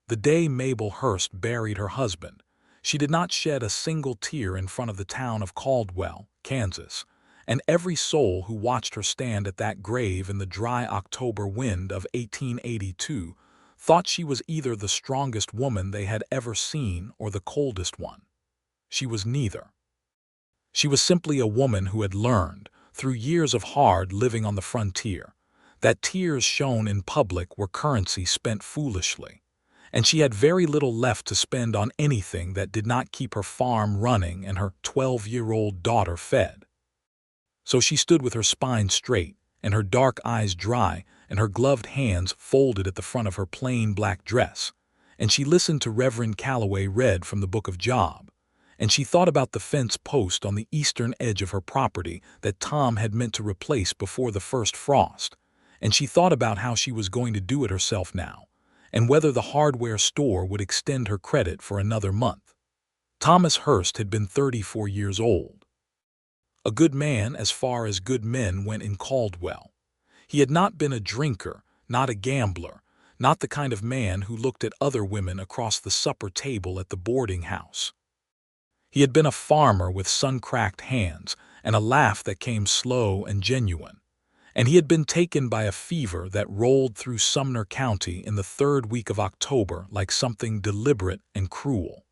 The day Mabel Hurst buried her husband, she did not shed a single tear in front of the town of Caldwell, Kansas, and every soul who watched her stand at that grave in the dry October wind of 1882 thought she was either the strongest woman they had ever seen or the coldest one. She was neither. She was simply a woman who had learned, through years of hard living on the frontier, that tears shown in public were currency spent foolishly, and she had very little left to spend on anything that did not keep her farm running and her 12-year-old daughter fed. So she stood with her spine straight and her dark eyes dry and her gloved hands folded at the front of her plain black dress, and she listened to Reverend Calloway read from the book of Job, and she thought about the fence post on the eastern edge of her property that Tom had meant to replace before the first frost, and she thought about how she was going to do it herself now, and whether the hardware store would extend her credit for another month. Thomas Hurst had been 34 years old. A good man as far as good men went in Caldwell. He had not been a drinker, not a gambler, not the kind of man who looked at other women across the supper table at the boarding house. He had been a farmer with sun-cracked hands and a laugh that came slow and genuine, and he had been taken by a fever that rolled through Sumner County in the third week of October like something deliberate and cruel.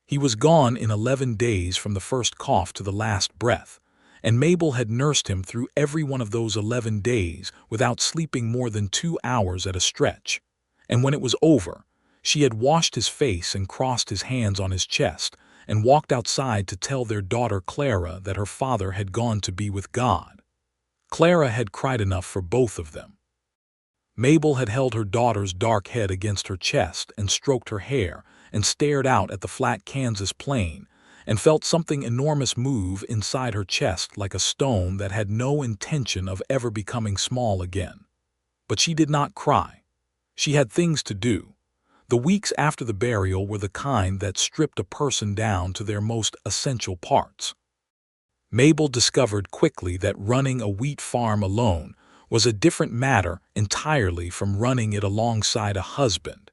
He was gone in 11 days from the first cough to the last breath, and Mabel had nursed him through every one of those 11 days without sleeping more than 2 hours at a stretch. And when it was over, she had washed his face and crossed his hands on his chest and walked outside to tell their daughter Clara that her father had gone to be with God. Clara had cried enough for both of them. Mabel had held her daughter's dark head against her chest and stroked her hair and stared out at the flat Kansas plain and felt something enormous move inside her chest like a stone that had no intention of ever becoming small again. But she did not cry. She had things to do. The weeks after the burial were the kind that stripped a person down to their most essential parts. Mabel discovered quickly that running a wheat farm alone was a different matter entirely from running it alongside a husband,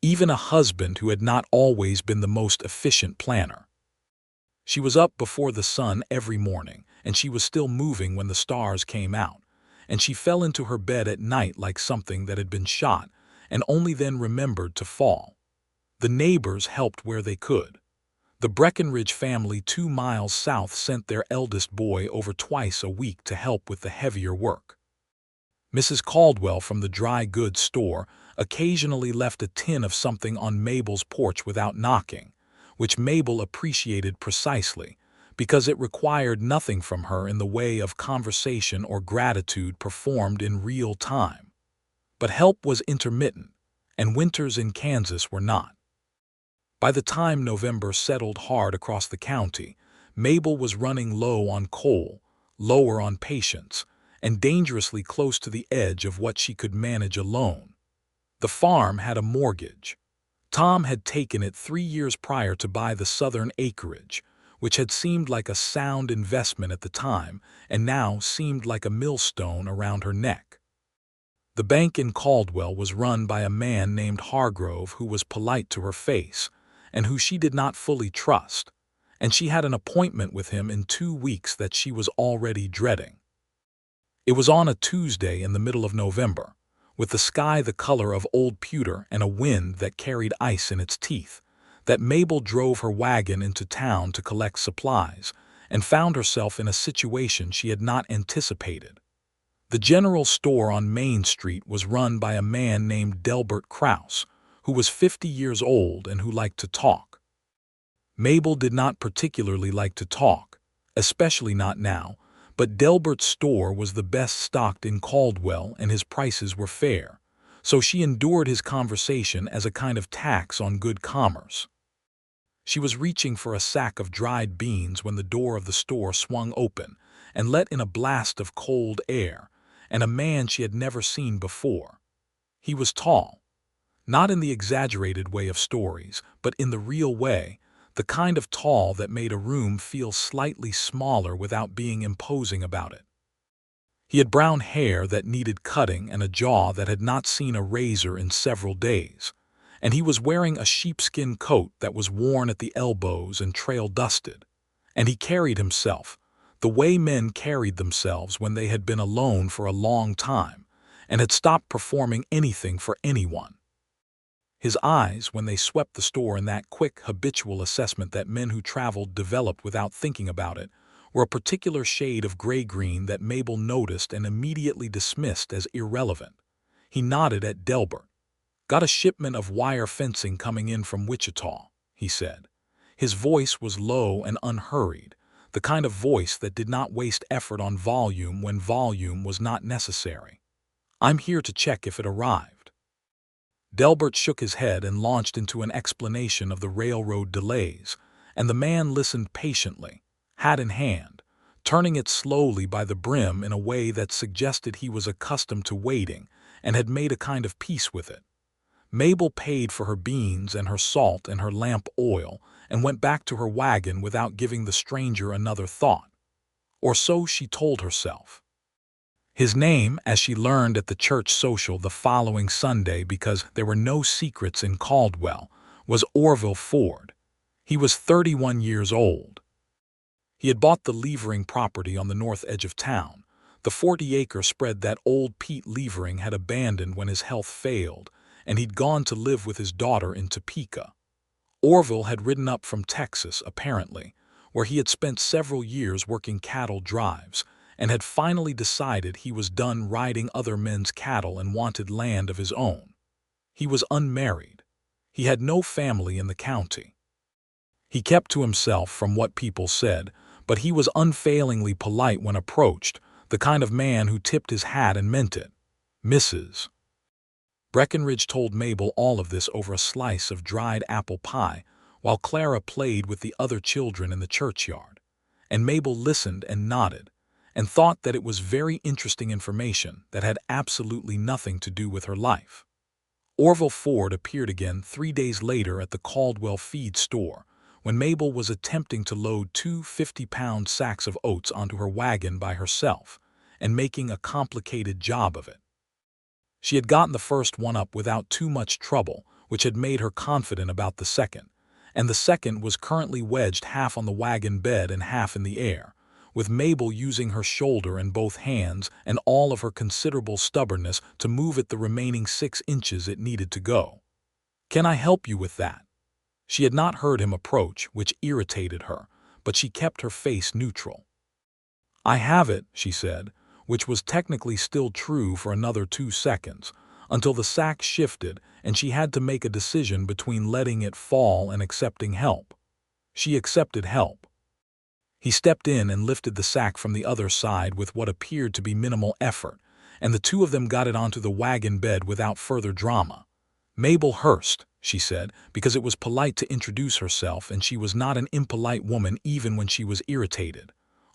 even a husband who had not always been the most efficient planner. She was up before the sun every morning, and she was still moving when the stars came out, and she fell into her bed at night like something that had been shot and only then remembered to fall. The neighbors helped where they could. The Breckenridge family 2 miles south sent their eldest boy over twice a week to help with the heavier work. Mrs. Caldwell from the dry goods store occasionally left a tin of something on Mabel's porch without knocking, which Mabel appreciated precisely because it required nothing from her in the way of conversation or gratitude performed in real time. But help was intermittent, and winters in Kansas were not. By the time November settled hard across the county, Mabel was running low on coal, lower on patience, and dangerously close to the edge of what she could manage alone. The farm had a mortgage. Tom had taken it 3 years prior to buy the southern acreage, which had seemed like a sound investment at the time and now seemed like a millstone around her neck. The bank in Caldwell was run by a man named Hargrove who was polite to her face and who she did not fully trust, and she had an appointment with him in 2 weeks that she was already dreading. It was on a Tuesday in the middle of November, with the sky the color of old pewter and a wind that carried ice in its teeth, that Mabel drove her wagon into town to collect supplies and found herself in a situation she had not anticipated. The general store on Main Street was run by a man named Delbert Krause, who was 50 years old and who liked to talk. Mabel did not particularly like to talk, especially not now, but Delbert's store was the best stocked in Caldwell and his prices were fair, so she endured his conversation as a kind of tax on good commerce. She was reaching for a sack of dried beans when the door of the store swung open and let in a blast of cold air, and a man she had never seen before. He was tall, not in the exaggerated way of stories, but in the real way, the kind of tall that made a room feel slightly smaller without being imposing about it. He had brown hair that needed cutting and a jaw that had not seen a razor in several days, and he was wearing a sheepskin coat that was worn at the elbows and trail-dusted. And he carried himself the way men carried themselves when they had been alone for a long time and had stopped performing anything for anyone. His eyes, when they swept the store in that quick, habitual assessment that men who traveled developed without thinking about it, were a particular shade of gray-green that Mabel noticed and immediately dismissed as irrelevant. He nodded at Delbert. "Got a shipment of wire fencing coming in from Wichita," he said. His voice was low and unhurried, the kind of voice that did not waste effort on volume when volume was not necessary. "I'm here to check if it arrived." Delbert shook his head and launched into an explanation of the railroad delays, and the man listened patiently, hat in hand, turning it slowly by the brim in a way that suggested he was accustomed to waiting and had made a kind of peace with it. Mabel paid for her beans and her salt and her lamp oil and went back to her wagon without giving the stranger another thought. Or so she told herself. His name, as she learned at the church social the following Sunday because there were no secrets in Caldwell, was Orville Ford. He was 31 years old. He had bought the Levering property on the north edge of town, the 40-acre spread that old Pete Levering had abandoned when his health failed, and he'd gone to live with his daughter in Topeka. Orville had ridden up from Texas, apparently, where he had spent several years working cattle drives, and had finally decided he was done riding other men's cattle and wanted land of his own. He was unmarried. He had no family in the county. He kept to himself from what people said, but he was unfailingly polite when approached, the kind of man who tipped his hat and meant it. "Mrs." Breckenridge told Mabel all of this over a slice of dried apple pie, while Clara played with the other children in the churchyard, and Mabel listened and nodded, and thought that it was very interesting information that had absolutely nothing to do with her life. Orville Ford appeared again 3 days later at the Caldwell feed store, when Mabel was attempting to load 2 50-pound sacks of oats onto her wagon by herself, and making a complicated job of it. She had gotten the first one up without too much trouble, which had made her confident about the second, and the second was currently wedged half on the wagon bed and half in the air, with Mabel using her shoulder and both hands and all of her considerable stubbornness to move it the remaining 6 inches it needed to go. "Can I help you with that?" She had not heard him approach, which irritated her, but she kept her face neutral. "I have it," she said, which was technically still true for another 2 seconds, until the sack shifted and she had to make a decision between letting it fall and accepting help. She accepted help. He stepped in and lifted the sack from the other side with what appeared to be minimal effort, and the two of them got it onto the wagon bed without further drama. "Mabel Hurst," she said, because it was polite to introduce herself, and she was not an impolite woman even when she was irritated.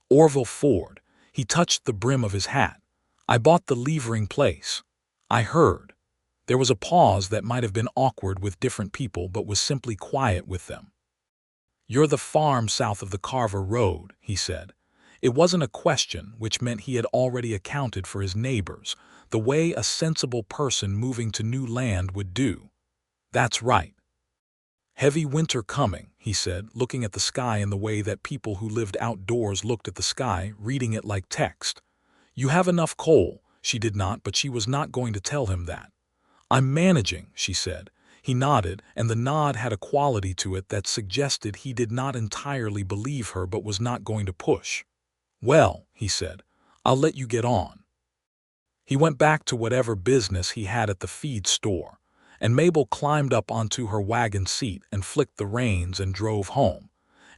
"Orville Ford." He touched the brim of his hat. "I bought the Levering place." "I heard." There was a pause that might have been awkward with different people but was simply quiet with them. "You're the farm south of the Carver Road," he said. It wasn't a question, which meant he had already accounted for his neighbors, the way a sensible person moving to new land would do. "That's right." "Heavy winter coming," he said, looking at the sky in the way that people who lived outdoors looked at the sky, reading it like text. "You have enough coal." She did not, but she was not going to tell him that. "I'm managing," she said. He nodded, and the nod had a quality to it that suggested he did not entirely believe her but was not going to push. "Well," he said, "I'll let you get on." He went back to whatever business he had at the feed store, and Mabel climbed up onto her wagon seat and flicked the reins and drove home,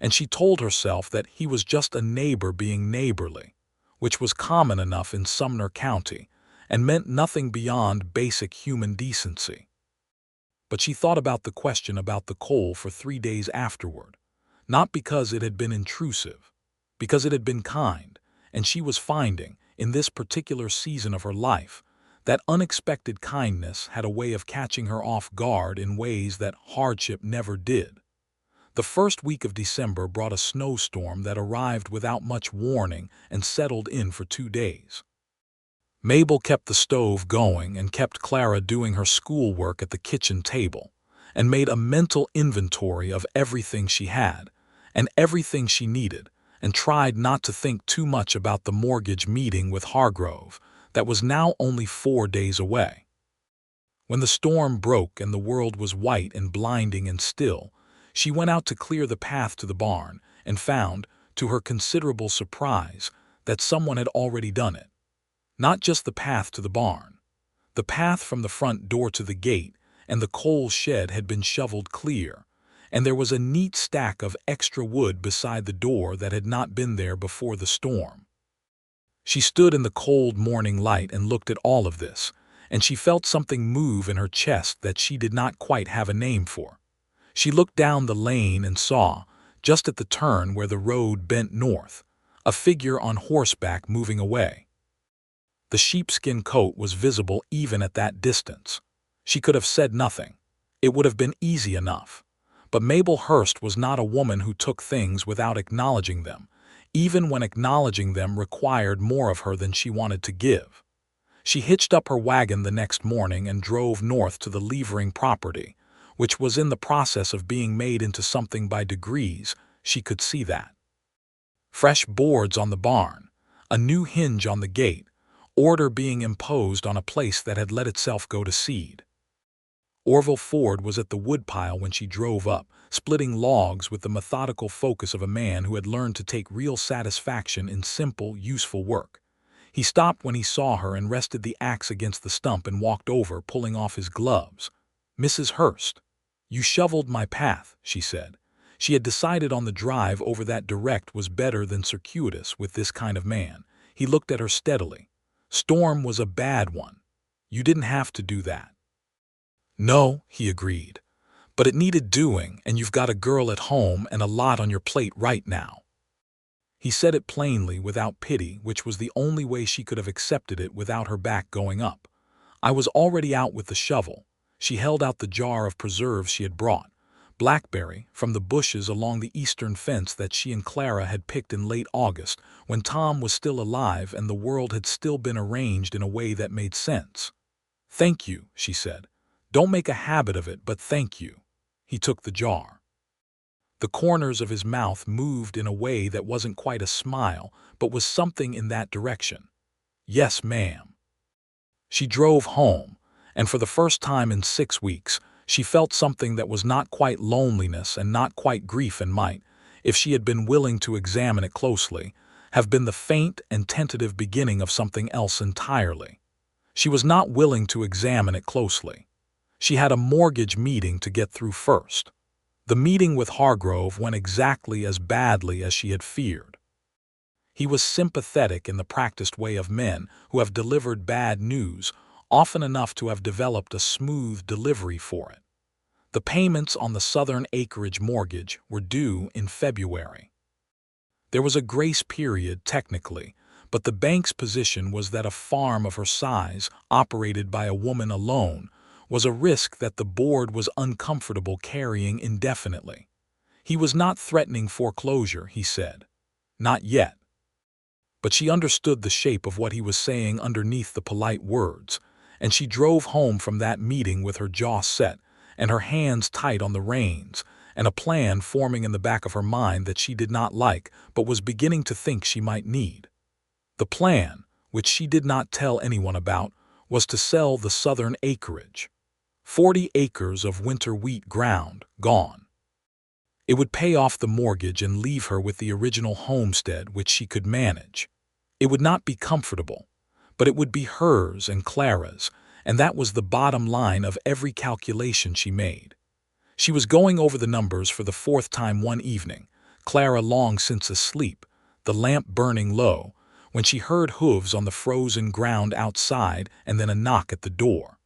and she told herself that he was just a neighbor being neighborly, which was common enough in Sumner County, and meant nothing beyond basic human decency. But she thought about the question about the coal for 3 days afterward, not because it had been intrusive, because it had been kind, and she was finding, in this particular season of her life, that unexpected kindness had a way of catching her off guard in ways that hardship never did. The first week of December brought a snowstorm that arrived without much warning and settled in for 2 days. Mabel kept the stove going and kept Clara doing her schoolwork at the kitchen table, and made a mental inventory of everything she had and everything she needed, and tried not to think too much about the mortgage meeting with Hargrove that was now only 4 days away. When the storm broke and the world was white and blinding and still, she went out to clear the path to the barn and found, to her considerable surprise, that someone had already done it. Not just the path to the barn. The path from the front door to the gate and the coal shed had been shoveled clear, and there was a neat stack of extra wood beside the door that had not been there before the storm. She stood in the cold morning light and looked at all of this, and she felt something move in her chest that she did not quite have a name for. She looked down the lane and saw, just at the turn where the road bent north, a figure on horseback moving away. The sheepskin coat was visible even at that distance. She could have said nothing. It would have been easy enough. But Mabel Hurst was not a woman who took things without acknowledging them, even when acknowledging them required more of her than she wanted to give. She hitched up her wagon the next morning and drove north to the Levering property, which was in the process of being made into something by degrees. She could see that. Fresh boards on the barn, a new hinge on the gate, order being imposed on a place that had let itself go to seed. Orville Ford was at the woodpile when she drove up, splitting logs with the methodical focus of a man who had learned to take real satisfaction in simple, useful work. He stopped when he saw her and rested the axe against the stump and walked over, pulling off his gloves. "Mrs. Hurst, you shoveled my path," she said. She had decided on the drive over that direct was better than circuitous with this kind of man. He looked at her steadily. "Storm was a bad one. You didn't have to do that." "No," he agreed. "But it needed doing, and you've got a girl at home and a lot on your plate right now." He said it plainly, without pity, which was the only way she could have accepted it without her back going up. I was already out with the shovel. She held out the jar of preserves she had brought, blackberry, from the bushes along the eastern fence that she and Clara had picked in late August, when Tom was still alive and the world had still been arranged in a way that made sense. "Thank you," she said. "Don't make a habit of it, but thank you." He took the jar. The corners of his mouth moved in a way that wasn't quite a smile, but was something in that direction. "Yes, ma'am." She drove home, and for the first time in 6 weeks, she felt something that was not quite loneliness and not quite grief and might, if she had been willing to examine it closely, have been the faint and tentative beginning of something else entirely. She was not willing to examine it closely. She had a mortgage meeting to get through first. The meeting with Hargrove went exactly as badly as she had feared. He was sympathetic in the practiced way of men who have delivered bad news, often enough to have developed a smooth delivery for it. The payments on the Southern acreage mortgage were due in February. There was a grace period, technically, but the bank's position was that a farm of her size, operated by a woman alone, was a risk that the board was uncomfortable carrying indefinitely. He was not threatening foreclosure, he said. Not yet. But she understood the shape of what he was saying underneath the polite words, and she drove home from that meeting with her jaw set and her hands tight on the reins, and a plan forming in the back of her mind that she did not like but was beginning to think she might need. The plan, which she did not tell anyone about, was to sell the Southern acreage. 40 acres of winter wheat ground gone. It would pay off the mortgage and leave her with the original homestead which she could manage. It would not be comfortable, but it would be hers and Clara's, and that was the bottom line of every calculation she made. She was going over the numbers for the 4th time one evening, Clara long since asleep, the lamp burning low, when she heard hooves on the frozen ground outside and then a knock at the door.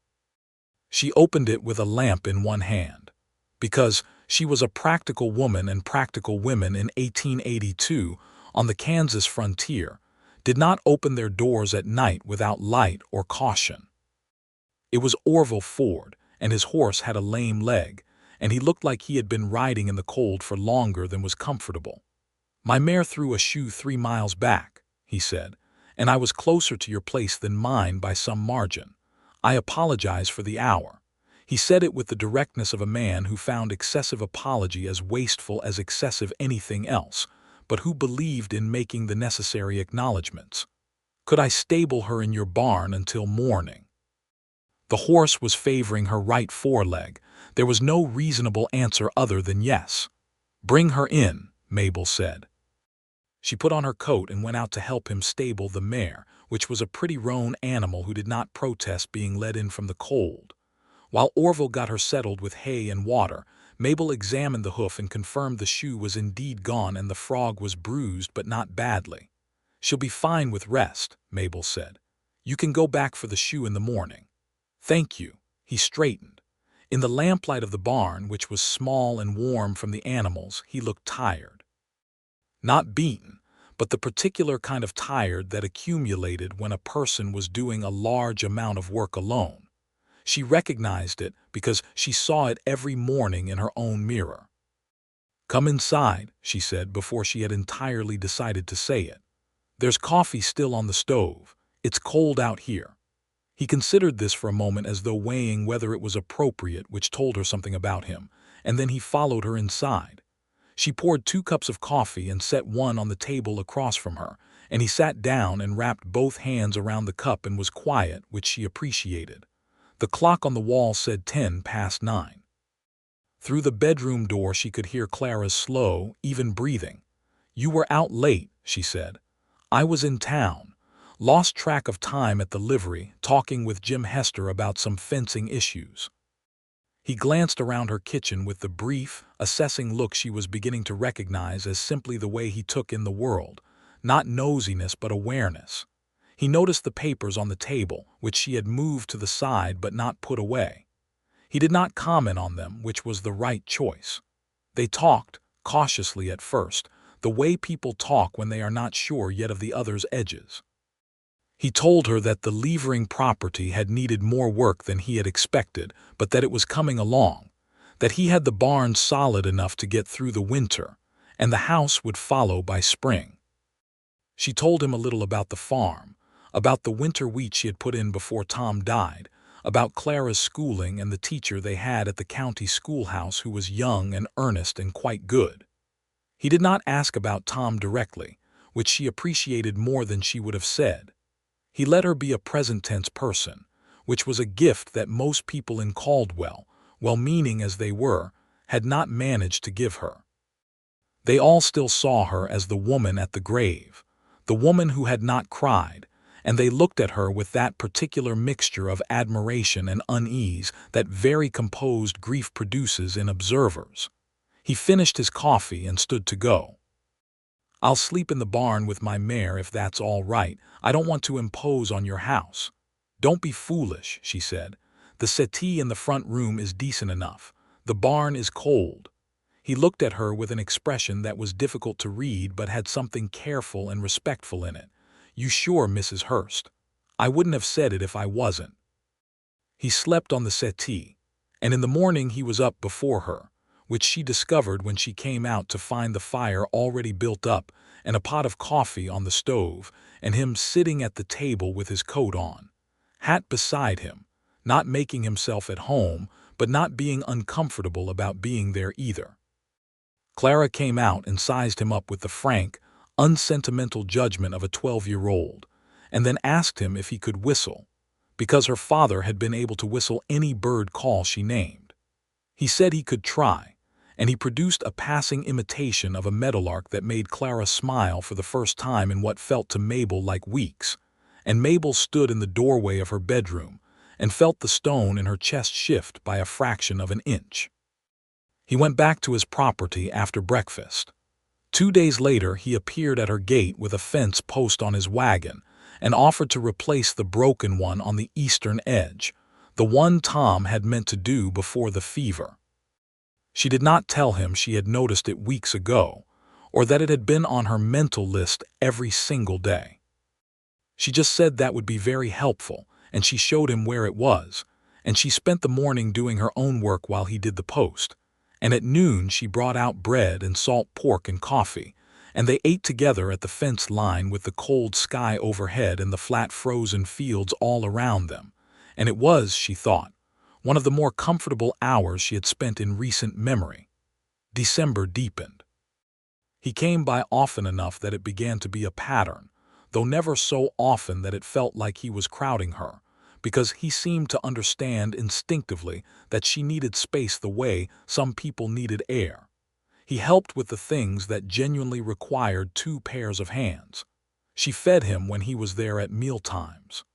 She opened it with a lamp in one hand, because she was a practical woman, and practical women in 1882 on the Kansas frontier did not open their doors at night without light or caution. It was Orville Ford, and his horse had a lame leg, and he looked like he had been riding in the cold for longer than was comfortable. "My mare threw a shoe 3 miles back," he said, "and I was closer to your place than mine by some margin. I apologize for the hour." He said it with the directness of a man who found excessive apology as wasteful as excessive anything else, but who believed in making the necessary acknowledgments. "Could I stable her in your barn until morning?" The horse was favoring her right foreleg. There was no reasonable answer other than yes. "Bring her in," Mabel said. She put on her coat and went out to help him stable the mare, which was a pretty roan animal who did not protest being led in from the cold. While Orville got her settled with hay and water, Mabel examined the hoof and confirmed the shoe was indeed gone and the frog was bruised but not badly. "She'll be fine with rest," Mabel said. "You can go back for the shoe in the morning." "Thank you." He straightened. In the lamplight of the barn, which was small and warm from the animals, he looked tired. Not beaten, but the particular kind of tired that accumulated when a person was doing a large amount of work alone. She recognized it because she saw it every morning in her own mirror. "Come inside," she said before she had entirely decided to say it. "There's coffee still on the stove. It's cold out here." He considered this for a moment as though weighing whether it was appropriate, which told her something about him, and then he followed her inside. She poured 2 cups of coffee and set one on the table across from her, and he sat down and wrapped both hands around the cup and was quiet, which she appreciated. The clock on the wall said 9:10. Through the bedroom door she could hear Clara's slow, even breathing. "You were out late," she said. "I was in town. Lost track of time at the livery, talking with Jim Hester about some fencing issues." He glanced around her kitchen with the brief, assessing look she was beginning to recognize as simply the way he took in the world, not nosiness but awareness. He noticed the papers on the table, which she had moved to the side but not put away. He did not comment on them, which was the right choice. They talked, cautiously at first, the way people talk when they are not sure yet of the other's edges. He told her that the Levering property had needed more work than he had expected, but that it was coming along, that he had the barn solid enough to get through the winter, and the house would follow by spring. She told him a little about the farm, about the winter wheat she had put in before Tom died, about Clara's schooling and the teacher they had at the county schoolhouse who was young and earnest and quite good. He did not ask about Tom directly, which she appreciated more than she would have said. He let her be a present-tense person, which was a gift that most people in Caldwell, well-meaning as they were, had not managed to give her. They all still saw her as the woman at the grave, the woman who had not cried, and they looked at her with that particular mixture of admiration and unease that very composed grief produces in observers. He finished his coffee and stood to go. "I'll sleep in the barn with my mare if that's all right. I don't want to impose on your house." "Don't be foolish," she said. "The settee in the front room is decent enough. The barn is cold." He looked at her with an expression that was difficult to read but had something careful and respectful in it. "You sure, Mrs. Hurst? I wouldn't have said it if I wasn't." He slept on the settee, and in the morning he was up before her, which she discovered when she came out to find the fire already built up and a pot of coffee on the stove, and him sitting at the table with his coat on, hat beside him, not making himself at home, but not being uncomfortable about being there either. Clara came out and sized him up with the frank, unsentimental judgment of a 12-year-old, and then asked him if he could whistle, because her father had been able to whistle any bird call she named. He said he could try, and he produced a passing imitation of a meadowlark that made Clara smile for the first time in what felt to Mabel like weeks, and Mabel stood in the doorway of her bedroom and felt the stone in her chest shift by a fraction of an inch. He went back to his property after breakfast. 2 days later he appeared at her gate with a fence post on his wagon and offered to replace the broken one on the eastern edge, the one Tom had meant to do before the fever. She did not tell him she had noticed it weeks ago, or that it had been on her mental list every single day. She just said that would be very helpful, and she showed him where it was, and she spent the morning doing her own work while he did the post, and at noon she brought out bread and salt pork and coffee, and they ate together at the fence line with the cold sky overhead and the flat frozen fields all around them, and it was, she thought, one of the more comfortable hours she had spent in recent memory. December deepened. He came by often enough that it began to be a pattern, though never so often that it felt like he was crowding her, because he seemed to understand instinctively that she needed space the way some people needed air. He helped with the things that genuinely required two pairs of hands. She fed him when he was there at mealtimes.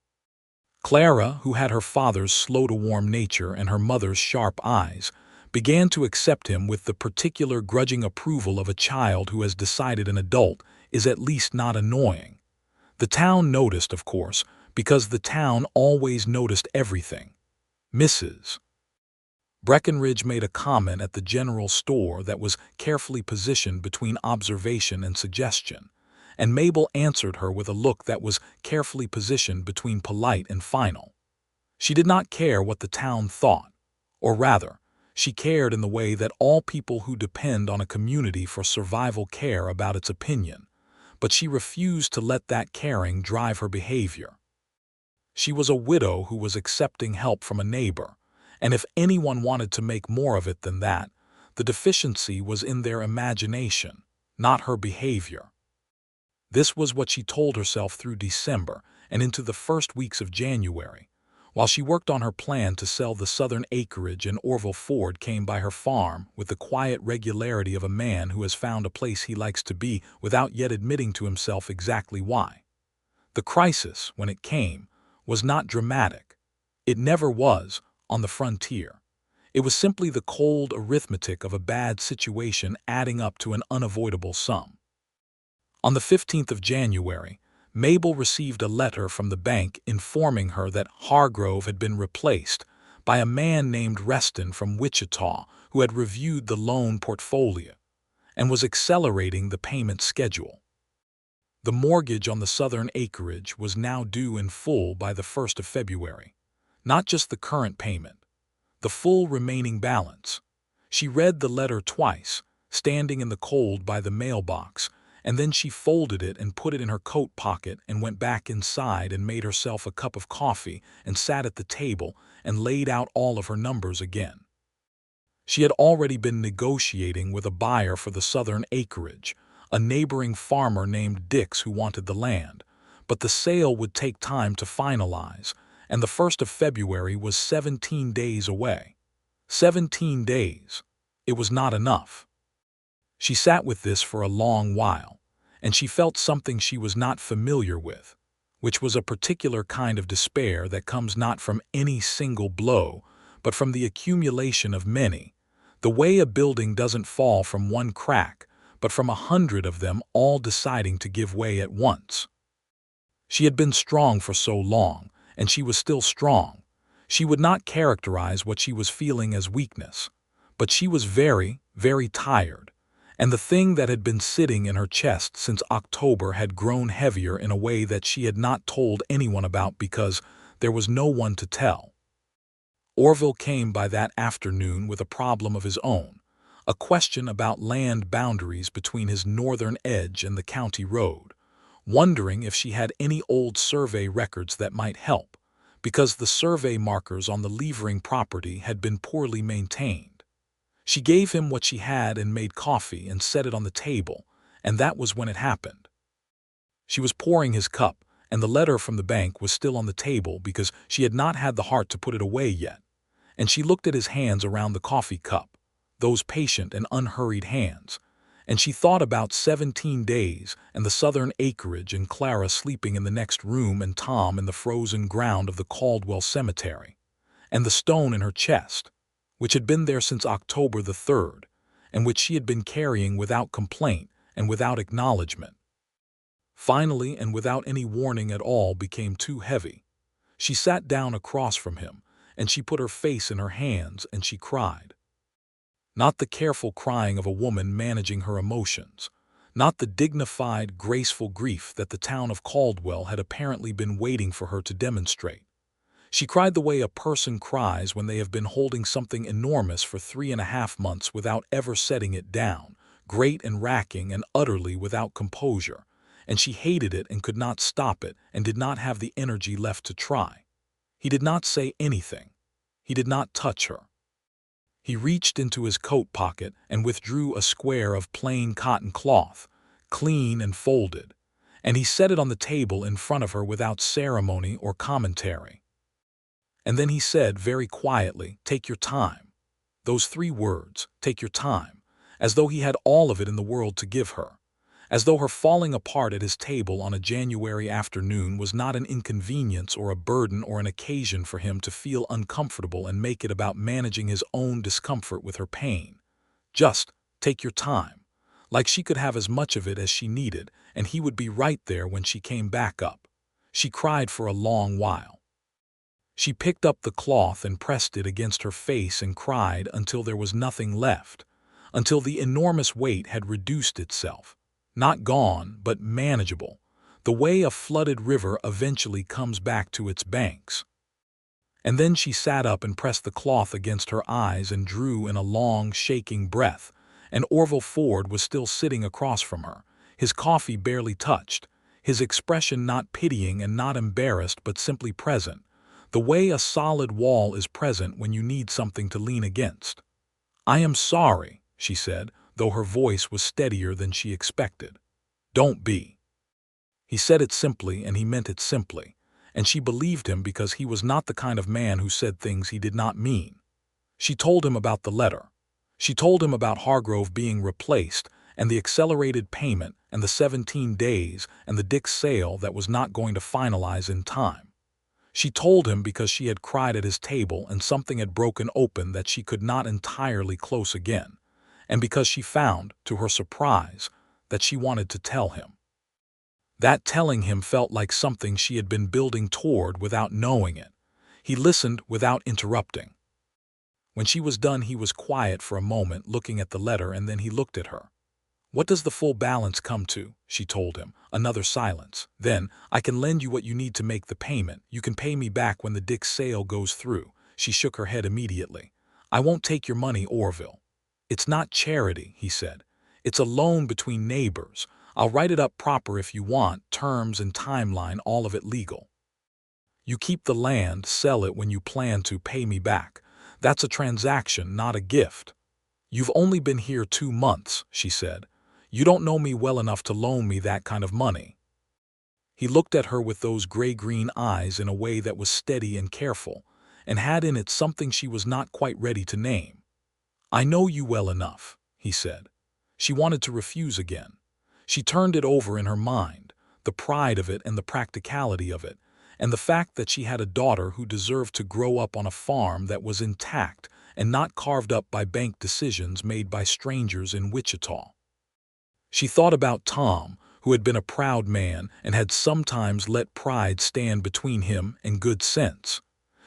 Clara, who had her father's slow-to-warm nature and her mother's sharp eyes, began to accept him with the particular grudging approval of a child who has decided an adult is at least not annoying. The town noticed, of course, because the town always noticed everything. Mrs. Breckenridge made a comment at the general store that was carefully positioned between observation and suggestion, and Mabel answered her with a look that was carefully positioned between polite and final. She did not care what the town thought, or rather, she cared in the way that all people who depend on a community for survival care about its opinion, but she refused to let that caring drive her behavior. She was a widow who was accepting help from a neighbor, and if anyone wanted to make more of it than that, the deficiency was in their imagination, not her behavior. This was what she told herself through December and into the first weeks of January, while she worked on her plan to sell the southern acreage, and Orville Ford came by her farm with the quiet regularity of a man who has found a place he likes to be without yet admitting to himself exactly why. The crisis, when it came, was not dramatic. It never was, on the frontier. It was simply the cold arithmetic of a bad situation adding up to an unavoidable sum. On the 15th of January, Mabel received a letter from the bank informing her that Hargrove had been replaced by a man named Reston from Wichita who had reviewed the loan portfolio and was accelerating the payment schedule. The mortgage on the southern acreage was now due in full by the 1st of February, not just the current payment, the full remaining balance. She read the letter twice, standing in the cold by the mailbox, and then she folded it and put it in her coat pocket and went back inside and made herself a cup of coffee and sat at the table and laid out all of her numbers again. She had already been negotiating with a buyer for the southern acreage, a neighboring farmer named Dix who wanted the land, but the sale would take time to finalize, and the 1st of February was 17 days away. 17 days. It was not enough. She sat with this for a long while, and she felt something she was not familiar with, which was a particular kind of despair that comes not from any single blow, but from the accumulation of many, the way a building doesn't fall from one crack, but from 100 of them all deciding to give way at once. She had been strong for so long, and she was still strong. She would not characterize what she was feeling as weakness, but she was very, very tired, and the thing that had been sitting in her chest since October had grown heavier in a way that she had not told anyone about because there was no one to tell. Orville came by that afternoon with a problem of his own, a question about land boundaries between his northern edge and the county road, wondering if she had any old survey records that might help, because the survey markers on the Levering property had been poorly maintained. She gave him what she had and made coffee and set it on the table, and that was when it happened. She was pouring his cup, and the letter from the bank was still on the table because she had not had the heart to put it away yet, and she looked at his hands around the coffee cup, those patient and unhurried hands, and she thought about 17 days and the southern acreage and Clara sleeping in the next room and Tom in the frozen ground of the Caldwell cemetery, and the stone in her chest, which had been there since October the 3rd, and which she had been carrying without complaint and without acknowledgement. Finally, and without any warning at all, became too heavy. She sat down across from him, and she put her face in her hands and she cried. Not the careful crying of a woman managing her emotions, not the dignified, graceful grief that the town of Caldwell had apparently been waiting for her to demonstrate. She cried the way a person cries when they have been holding something enormous for 3.5 months without ever setting it down, great and racking and utterly without composure, and she hated it and could not stop it and did not have the energy left to try. He did not say anything. He did not touch her. He reached into his coat pocket and withdrew a square of plain cotton cloth, clean and folded, and he set it on the table in front of her without ceremony or commentary. And then he said very quietly, "Take your time." Those 3 words, "take your time," as though he had all of it in the world to give her, as though her falling apart at his table on a January afternoon was not an inconvenience or a burden or an occasion for him to feel uncomfortable and make it about managing his own discomfort with her pain. Just take your time, like she could have as much of it as she needed, and he would be right there when she came back up. She cried for a long while. She picked up the cloth and pressed it against her face and cried until there was nothing left, until the enormous weight had reduced itself. Not gone, but manageable, the way a flooded river eventually comes back to its banks. And then she sat up and pressed the cloth against her eyes and drew in a long, shaking breath, and Orville Ford was still sitting across from her, his coffee barely touched, his expression not pitying and not embarrassed but simply present, the way a solid wall is present when you need something to lean against. "I am sorry," she said, though her voice was steadier than she expected. "Don't be." He said it simply and he meant it simply, and she believed him because he was not the kind of man who said things he did not mean. She told him about the letter. She told him about Hargrove being replaced and the accelerated payment and the 17 days and the Dick's sale that was not going to finalize in time. She told him because she had cried at his table and something had broken open that she could not entirely close again, and because she found, to her surprise, that she wanted to tell him. That telling him felt like something she had been building toward without knowing it. He listened without interrupting. When she was done, he was quiet for a moment, looking at the letter, and then he looked at her. "What does the full balance come to?" she told him. Another silence. Then, "I can lend you what you need to make the payment. You can pay me back when the Dick's sale goes through." She shook her head immediately. "I won't take your money, Orville." "It's not charity," he said. "It's a loan between neighbors. I'll write it up proper if you want, terms and timeline, all of it legal. You keep the land, sell it when you plan to, pay me back. That's a transaction, not a gift." "You've only been here 2 months," she said. "You don't know me well enough to loan me that kind of money." He looked at her with those gray-green eyes in a way that was steady and careful, and had in it something she was not quite ready to name. "I know you well enough," he said. She wanted to refuse again. She turned it over in her mind, the pride of it and the practicality of it, and the fact that she had a daughter who deserved to grow up on a farm that was intact and not carved up by bank decisions made by strangers in Wichita. She thought about Tom, who had been a proud man and had sometimes let pride stand between him and good sense.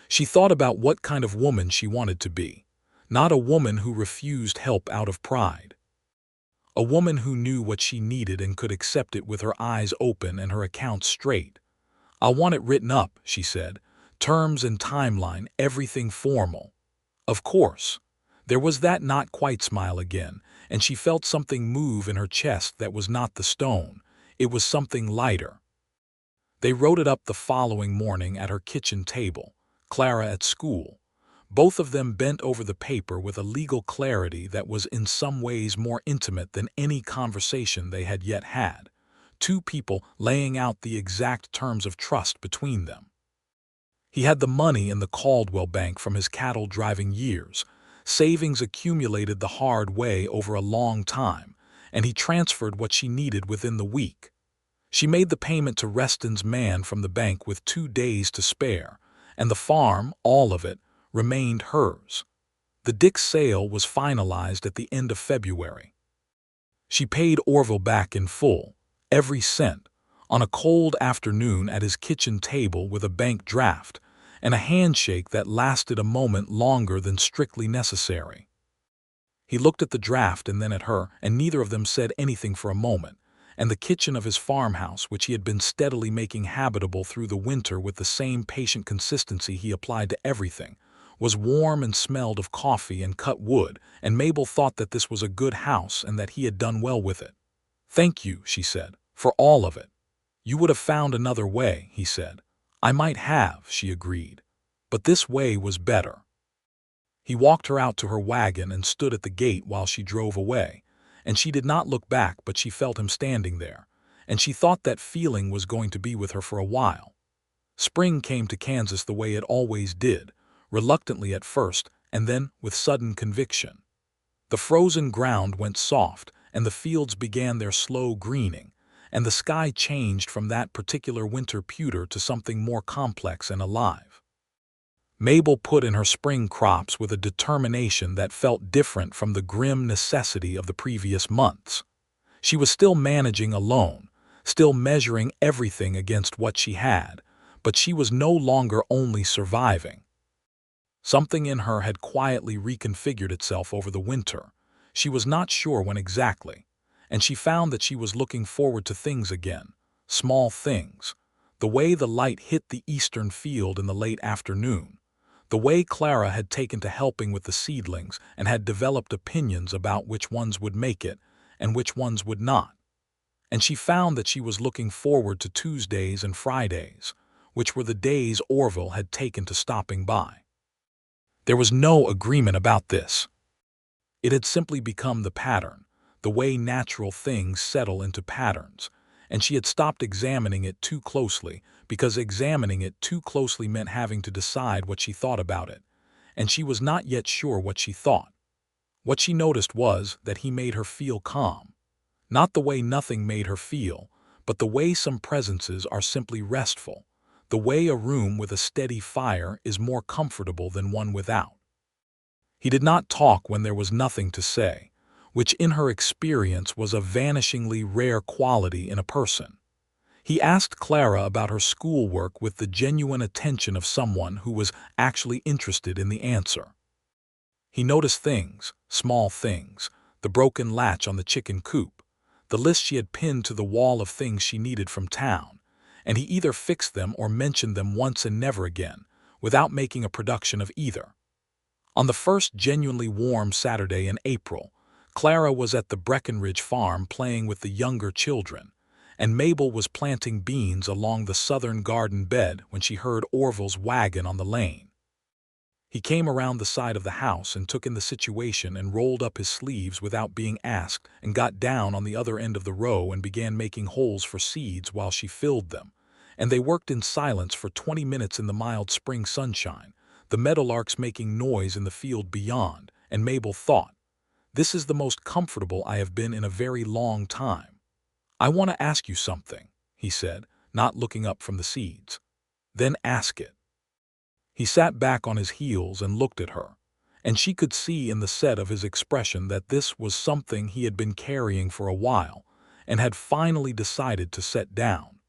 She thought about what kind of woman she wanted to be. Not a woman who refused help out of pride. A woman who knew what she needed and could accept it with her eyes open and her accounts straight. "I'll want it written up," she said. "Terms and timeline, everything formal." "Of course." There was that not quite smile again, and she felt something move in her chest that was not the stone. It was something lighter. They wrote it up the following morning at her kitchen table, Clara at school. Both of them bent over the paper with a legal clarity that was in some ways more intimate than any conversation they had yet had. 2 people laying out the exact terms of trust between them. He had the money in the Caldwell bank from his cattle-driving years, savings accumulated the hard way over a long time, and he transferred what she needed within the week. She made the payment to Reston's man from the bank with 2 days to spare, and the farm, all of it, remained hers. The Dick's sale was finalized at the end of February. She paid Orville back in full, every cent, on a cold afternoon at his kitchen table with a bank draft, and a handshake that lasted a moment longer than strictly necessary. He looked at the draft and then at her, and neither of them said anything for a moment, and the kitchen of his farmhouse, which he had been steadily making habitable through the winter with the same patient consistency he applied to everything, was warm and smelled of coffee and cut wood, and Mabel thought that this was a good house and that he had done well with it. "Thank you," she said, "for all of it." "You would have found another way," he said. "I might have," she agreed. "But this way was better." He walked her out to her wagon and stood at the gate while she drove away, and she did not look back, but she felt him standing there, and she thought that feeling was going to be with her for a while. Spring came to Kansas the way it always did, reluctantly at first, and then with sudden conviction. The frozen ground went soft, and the fields began their slow greening, and the sky changed from that particular winter pewter to something more complex and alive. Mabel put in her spring crops with a determination that felt different from the grim necessity of the previous months. She was still managing alone, still measuring everything against what she had, but she was no longer only surviving. Something in her had quietly reconfigured itself over the winter. She was not sure when exactly, and she found that she was looking forward to things again, small things. The way the light hit the eastern field in the late afternoon, the way Clara had taken to helping with the seedlings and had developed opinions about which ones would make it and which ones would not. And she found that she was looking forward to Tuesdays and Fridays, which were the days Orville had taken to stopping by. There was no agreement about this. It had simply become the pattern, the way natural things settle into patterns, and she had stopped examining it too closely, because examining it too closely meant having to decide what she thought about it, and she was not yet sure what she thought. What she noticed was that he made her feel calm. Not the way nothing made her feel, but the way some presences are simply restful, the way a room with a steady fire is more comfortable than one without. He did not talk when there was nothing to say, which in her experience was a vanishingly rare quality in a person. He asked Clara about her schoolwork with the genuine attention of someone who was actually interested in the answer. He noticed things, small things, the broken latch on the chicken coop, the list she had pinned to the wall of things she needed from town, and he either fixed them or mentioned them once and never again, without making a production of either. On the first genuinely warm Saturday in April, Clara was at the Breckenridge farm playing with the younger children, and Mabel was planting beans along the southern garden bed when she heard Orville's wagon on the lane. He came around the side of the house and took in the situation and rolled up his sleeves without being asked and got down on the other end of the row and began making holes for seeds while she filled them, and they worked in silence for 20 minutes in the mild spring sunshine, the meadowlarks making noise in the field beyond, and Mabel thought, "This is the most comfortable I have been in a very long time." "I want to ask you something," he said, not looking up from the seeds. "Then ask it." He sat back on his heels and looked at her, and she could see in the set of his expression that this was something he had been carrying for a while and had finally decided to set down.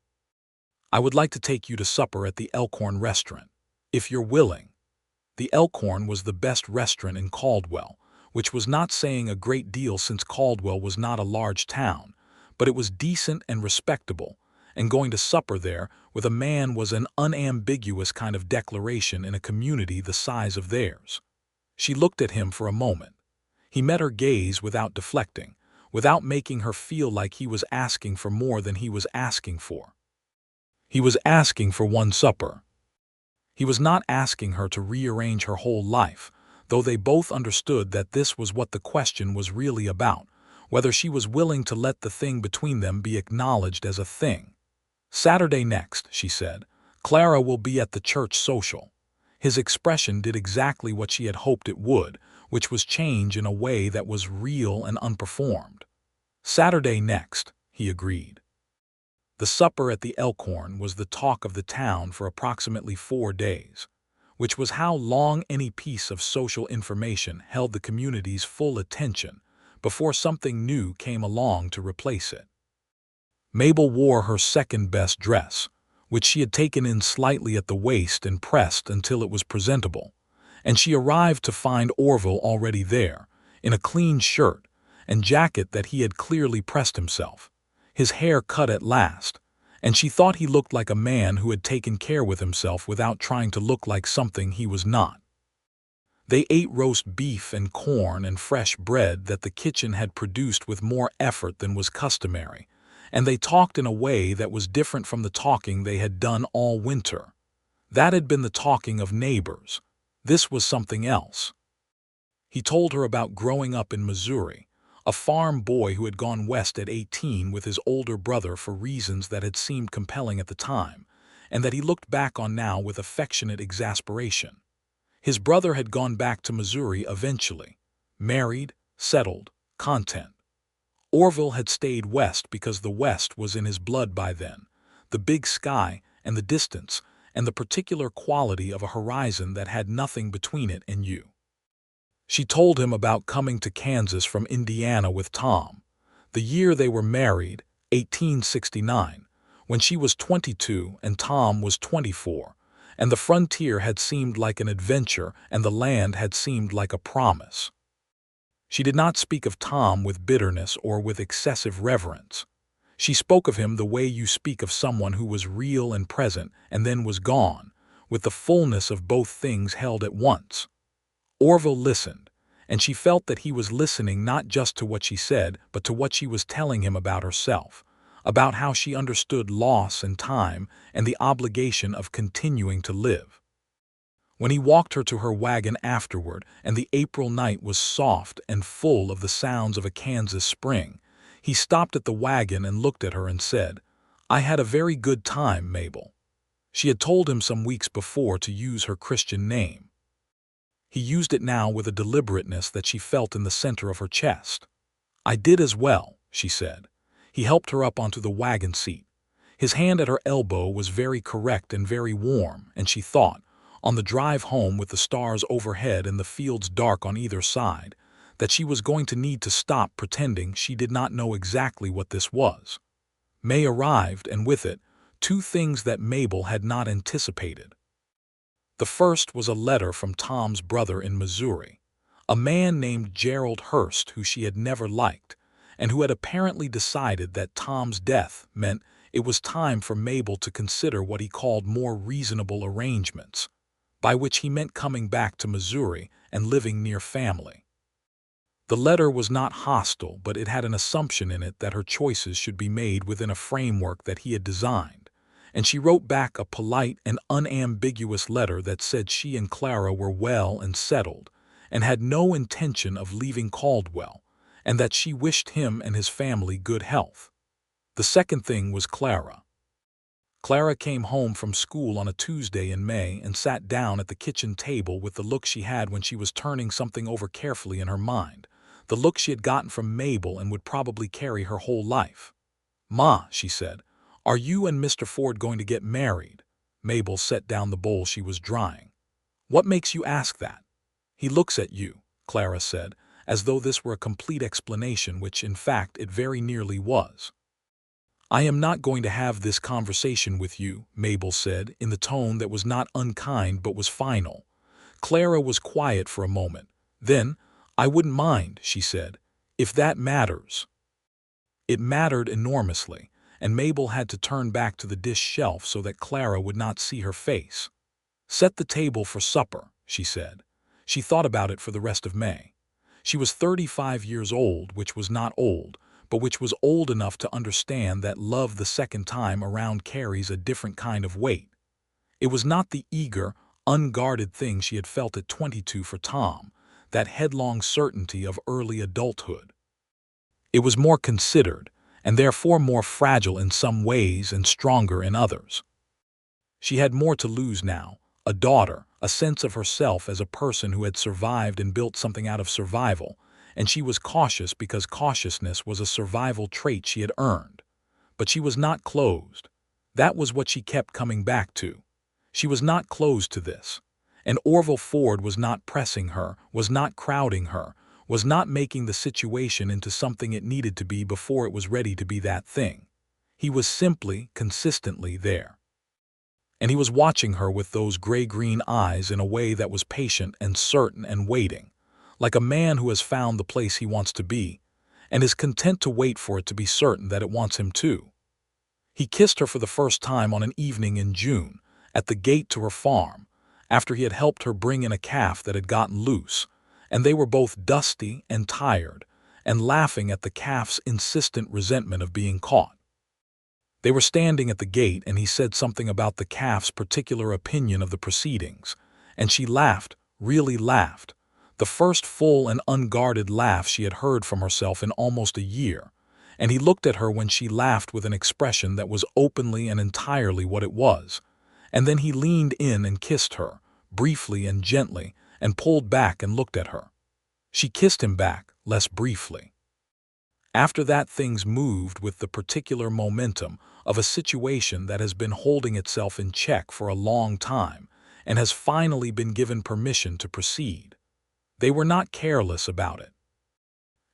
"I would like to take you to supper at the Elkhorn restaurant, if you're willing." The Elkhorn was the best restaurant in Caldwell, which was not saying a great deal since Caldwell was not a large town, but it was decent and respectable, and going to supper there with a man was an unambiguous kind of declaration in a community the size of theirs. She looked at him for a moment. He met her gaze without deflecting, without making her feel like he was asking for more than he was asking for. He was asking for one supper. He was not asking her to rearrange her whole life, though they both understood that this was what the question was really about, whether she was willing to let the thing between them be acknowledged as a thing. "Saturday next," she said, "Clara will be at the church social." His expression did exactly what she had hoped it would, which was change in a way that was real and unperformed. "Saturday next," he agreed. The supper at the Elkhorn was the talk of the town for approximately 4 days, which was how long any piece of social information held the community's full attention before something new came along to replace it. Mabel wore her second-best dress, which she had taken in slightly at the waist and pressed until it was presentable, and she arrived to find Orville already there, in a clean shirt and jacket that he had clearly pressed himself, his hair cut at last, and she thought he looked like a man who had taken care with himself without trying to look like something he was not. They ate roast beef and corn and fresh bread that the kitchen had produced with more effort than was customary, and they talked in a way that was different from the talking they had done all winter. That had been the talking of neighbors. This was something else. He told her about growing up in Missouri, a farm boy who had gone west at 18 with his older brother for reasons that had seemed compelling at the time, and that he looked back on now with affectionate exasperation. His brother had gone back to Missouri eventually, married, settled, content. Orville had stayed west because the West was in his blood by then, the big sky and the distance and the particular quality of a horizon that had nothing between it and you. She told him about coming to Kansas from Indiana with Tom, the year they were married, 1869, when she was 22 and Tom was 24, and the frontier had seemed like an adventure and the land had seemed like a promise. She did not speak of Tom with bitterness or with excessive reverence. She spoke of him the way you speak of someone who was real and present and then was gone, with the fullness of both things held at once. Orville listened, and she felt that he was listening not just to what she said, but to what she was telling him about herself, about how she understood loss and time and the obligation of continuing to live. When he walked her to her wagon afterward, and the April night was soft and full of the sounds of a Kansas spring, he stopped at the wagon and looked at her and said, "I had a very good time, Mabel." She had told him some weeks before to use her Christian name. He used it now with a deliberateness that she felt in the center of her chest. "I did as well," she said. He helped her up onto the wagon seat. His hand at her elbow was very correct and very warm, and she thought, on the drive home with the stars overhead and the fields dark on either side, that she was going to need to stop pretending she did not know exactly what this was. May arrived, and with it, two things that Mabel had not anticipated. The first was a letter from Tom's brother in Missouri, a man named Gerald Hurst who she had never liked, and who had apparently decided that Tom's death meant it was time for Mabel to consider what he called more reasonable arrangements, by which he meant coming back to Missouri and living near family. The letter was not hostile, but it had an assumption in it that her choices should be made within a framework that he had designed, and she wrote back a polite and unambiguous letter that said she and Clara were well and settled, and had no intention of leaving Caldwell, and that she wished him and his family good health. The second thing was Clara. Clara came home from school on a Tuesday in May and sat down at the kitchen table with the look she had when she was turning something over carefully in her mind, the look she had gotten from Mabel and would probably carry her whole life. "Ma," she said, "are you and Mr. Ford going to get married?" Mabel set down the bowl she was drying. "What makes you ask that?" "He looks at you," Clara said, as though this were a complete explanation, which in fact it very nearly was. "I am not going to have this conversation with you," Mabel said, in the tone that was not unkind but was final. Clara was quiet for a moment. Then, "I wouldn't mind," she said, "if that matters." It mattered enormously, and Mabel had to turn back to the dish shelf so that Clara would not see her face. "Set the table for supper," she said. She thought about it for the rest of May. She was 35 years old, which was not old, but which was old enough to understand that love the second time around carries a different kind of weight. It was not the eager, unguarded thing she had felt at 22 for Tom, that headlong certainty of early adulthood. It was more considered, and therefore more fragile in some ways and stronger in others. She had more to lose now, a daughter, a sense of herself as a person who had survived and built something out of survival, and she was cautious because cautiousness was a survival trait she had earned. But she was not closed. That was what she kept coming back to. She was not closed to this. And Orville Ford was not pressing her, was not crowding her, was not making the situation into something it needed to be before it was ready to be that thing. He was simply, consistently there. And he was watching her with those gray-green eyes in a way that was patient and certain and waiting, like a man who has found the place he wants to be, and is content to wait for it to be certain that it wants him too. He kissed her for the first time on an evening in June, at the gate to her farm, after he had helped her bring in a calf that had gotten loose, and they were both dusty and tired, and laughing at the calf's insistent resentment of being caught. They were standing at the gate, and he said something about the calf's particular opinion of the proceedings, and she laughed, really laughed, the first full and unguarded laugh she had heard from herself in almost a year, and he looked at her when she laughed with an expression that was openly and entirely what it was, and then he leaned in and kissed her, briefly and gently, and pulled back and looked at her. She kissed him back, less briefly. After that, things moved with the particular momentum of a situation that has been holding itself in check for a long time and has finally been given permission to proceed. They were not careless about it.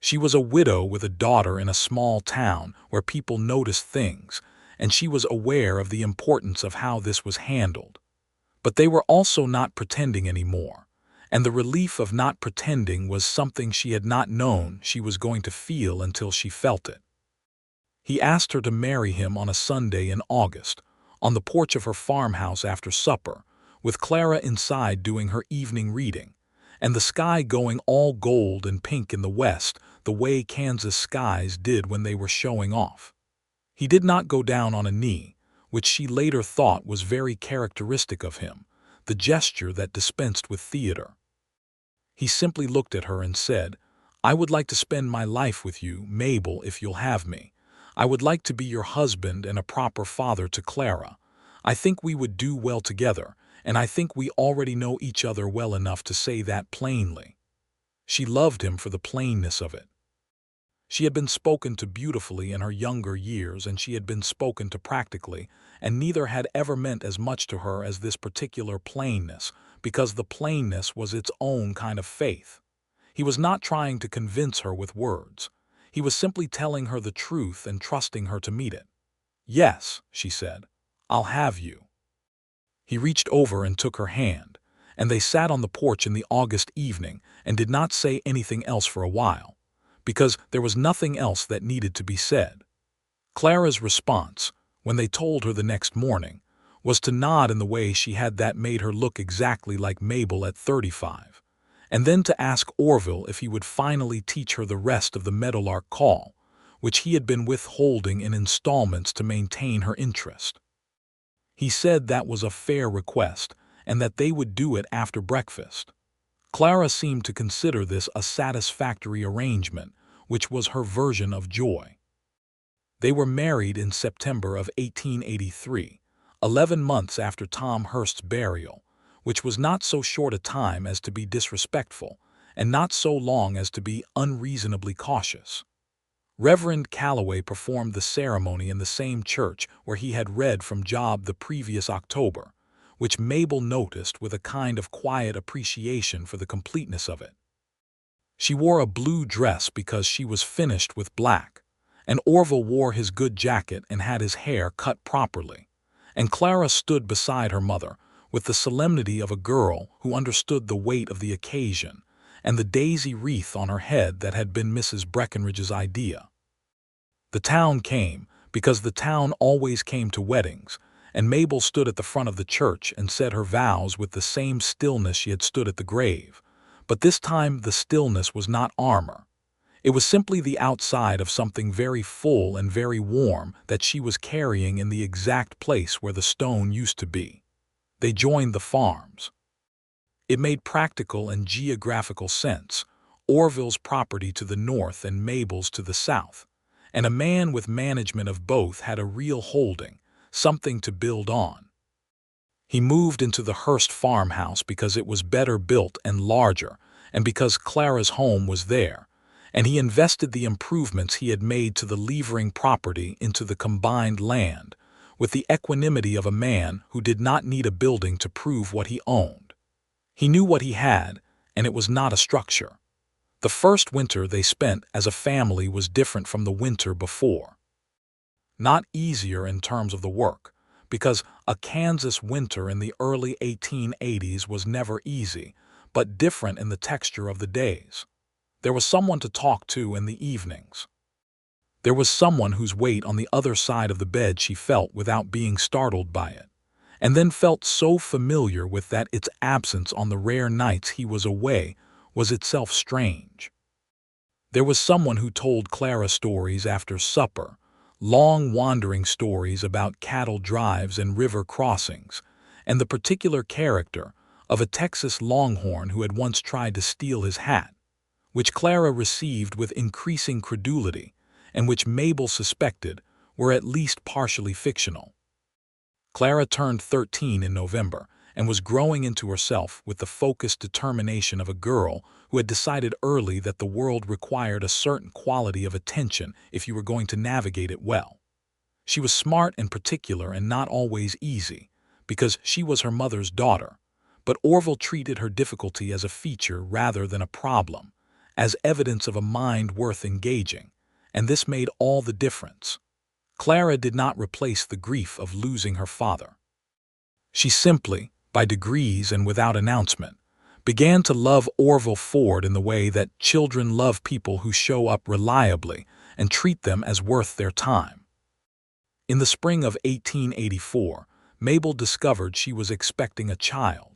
She was a widow with a daughter in a small town where people noticed things, and she was aware of the importance of how this was handled. But they were also not pretending anymore, and the relief of not pretending was something she had not known she was going to feel until she felt it. He asked her to marry him on a Sunday in August, on the porch of her farmhouse after supper, with Clara inside doing her evening reading, and the sky going all gold and pink in the west, the way Kansas skies did when they were showing off. He did not go down on a knee, which she later thought was very characteristic of him, the gesture that dispensed with theater. He simply looked at her and said, "I would like to spend my life with you, Mabel, if you'll have me. I would like to be your husband and a proper father to Clara. I think we would do well together, and I think we already know each other well enough to say that plainly." She loved him for the plainness of it. She had been spoken to beautifully in her younger years, and she had been spoken to practically, and neither had ever meant as much to her as this particular plainness, because the plainness was its own kind of faith. He was not trying to convince her with words. He was simply telling her the truth and trusting her to meet it. "Yes," she said, "I'll have you." He reached over and took her hand, and they sat on the porch in the August evening and did not say anything else for a while, because there was nothing else that needed to be said. Clara's response, when they told her the next morning, was to nod in the way she had that made her look exactly like Mabel at 35, and then to ask Orville if he would finally teach her the rest of the Meadowlark Call, which he had been withholding in installments to maintain her interest. He said that was a fair request, and that they would do it after breakfast. Clara seemed to consider this a satisfactory arrangement, which was her version of joy. They were married in September of 1883, 11 months after Tom Hurst's burial, which was not so short a time as to be disrespectful, and not so long as to be unreasonably cautious. Reverend Calloway performed the ceremony in the same church where he had read from Job the previous October, which Mabel noticed with a kind of quiet appreciation for the completeness of it. She wore a blue dress because she was finished with black, and Orville wore his good jacket and had his hair cut properly, and Clara stood beside her mother with the solemnity of a girl who understood the weight of the occasion and the daisy wreath on her head that had been Mrs. Breckenridge's idea. The town came, because the town always came to weddings, and Mabel stood at the front of the church and said her vows with the same stillness she had stood at the grave, but this time the stillness was not armor. It was simply the outside of something very full and very warm that she was carrying in the exact place where the stone used to be. They joined the farms. It made practical and geographical sense, Orville's property to the north and Mabel's to the south, and a man with management of both had a real holding, something to build on. He moved into the Hurst farmhouse because it was better built and larger, and because Clara's home was there, and he invested the improvements he had made to the Levering property into the combined land, with the equanimity of a man who did not need a building to prove what he owned. He knew what he had, and it was not a structure. The first winter they spent as a family was different from the winter before. Not easier in terms of the work, because a Kansas winter in the early 1880s was never easy, but different in the texture of the days. There was someone to talk to in the evenings. There was someone whose weight on the other side of the bed she felt without being startled by it, and then felt so familiar with that its absence on the rare nights he was away was itself strange. There was someone who told Clara stories after supper, long wandering stories about cattle drives and river crossings, and the particular character, of a Texas Longhorn who had once tried to steal his hat, which Clara received with increasing credulity and which Mabel suspected were at least partially fictional. Clara turned 13 in November and was growing into herself with the focused determination of a girl who had decided early that the world required a certain quality of attention if you were going to navigate it well. She was smart and particular and not always easy, because she was her mother's daughter, but Orville treated her difficulty as a feature rather than a problem, as evidence of a mind worth engaging, and this made all the difference. Clara did not replace the grief of losing her father. She simply, by degrees and without announcement, began to love Orville Ford in the way that children love people who show up reliably and treat them as worth their time. In the spring of 1884, Mabel discovered she was expecting a child.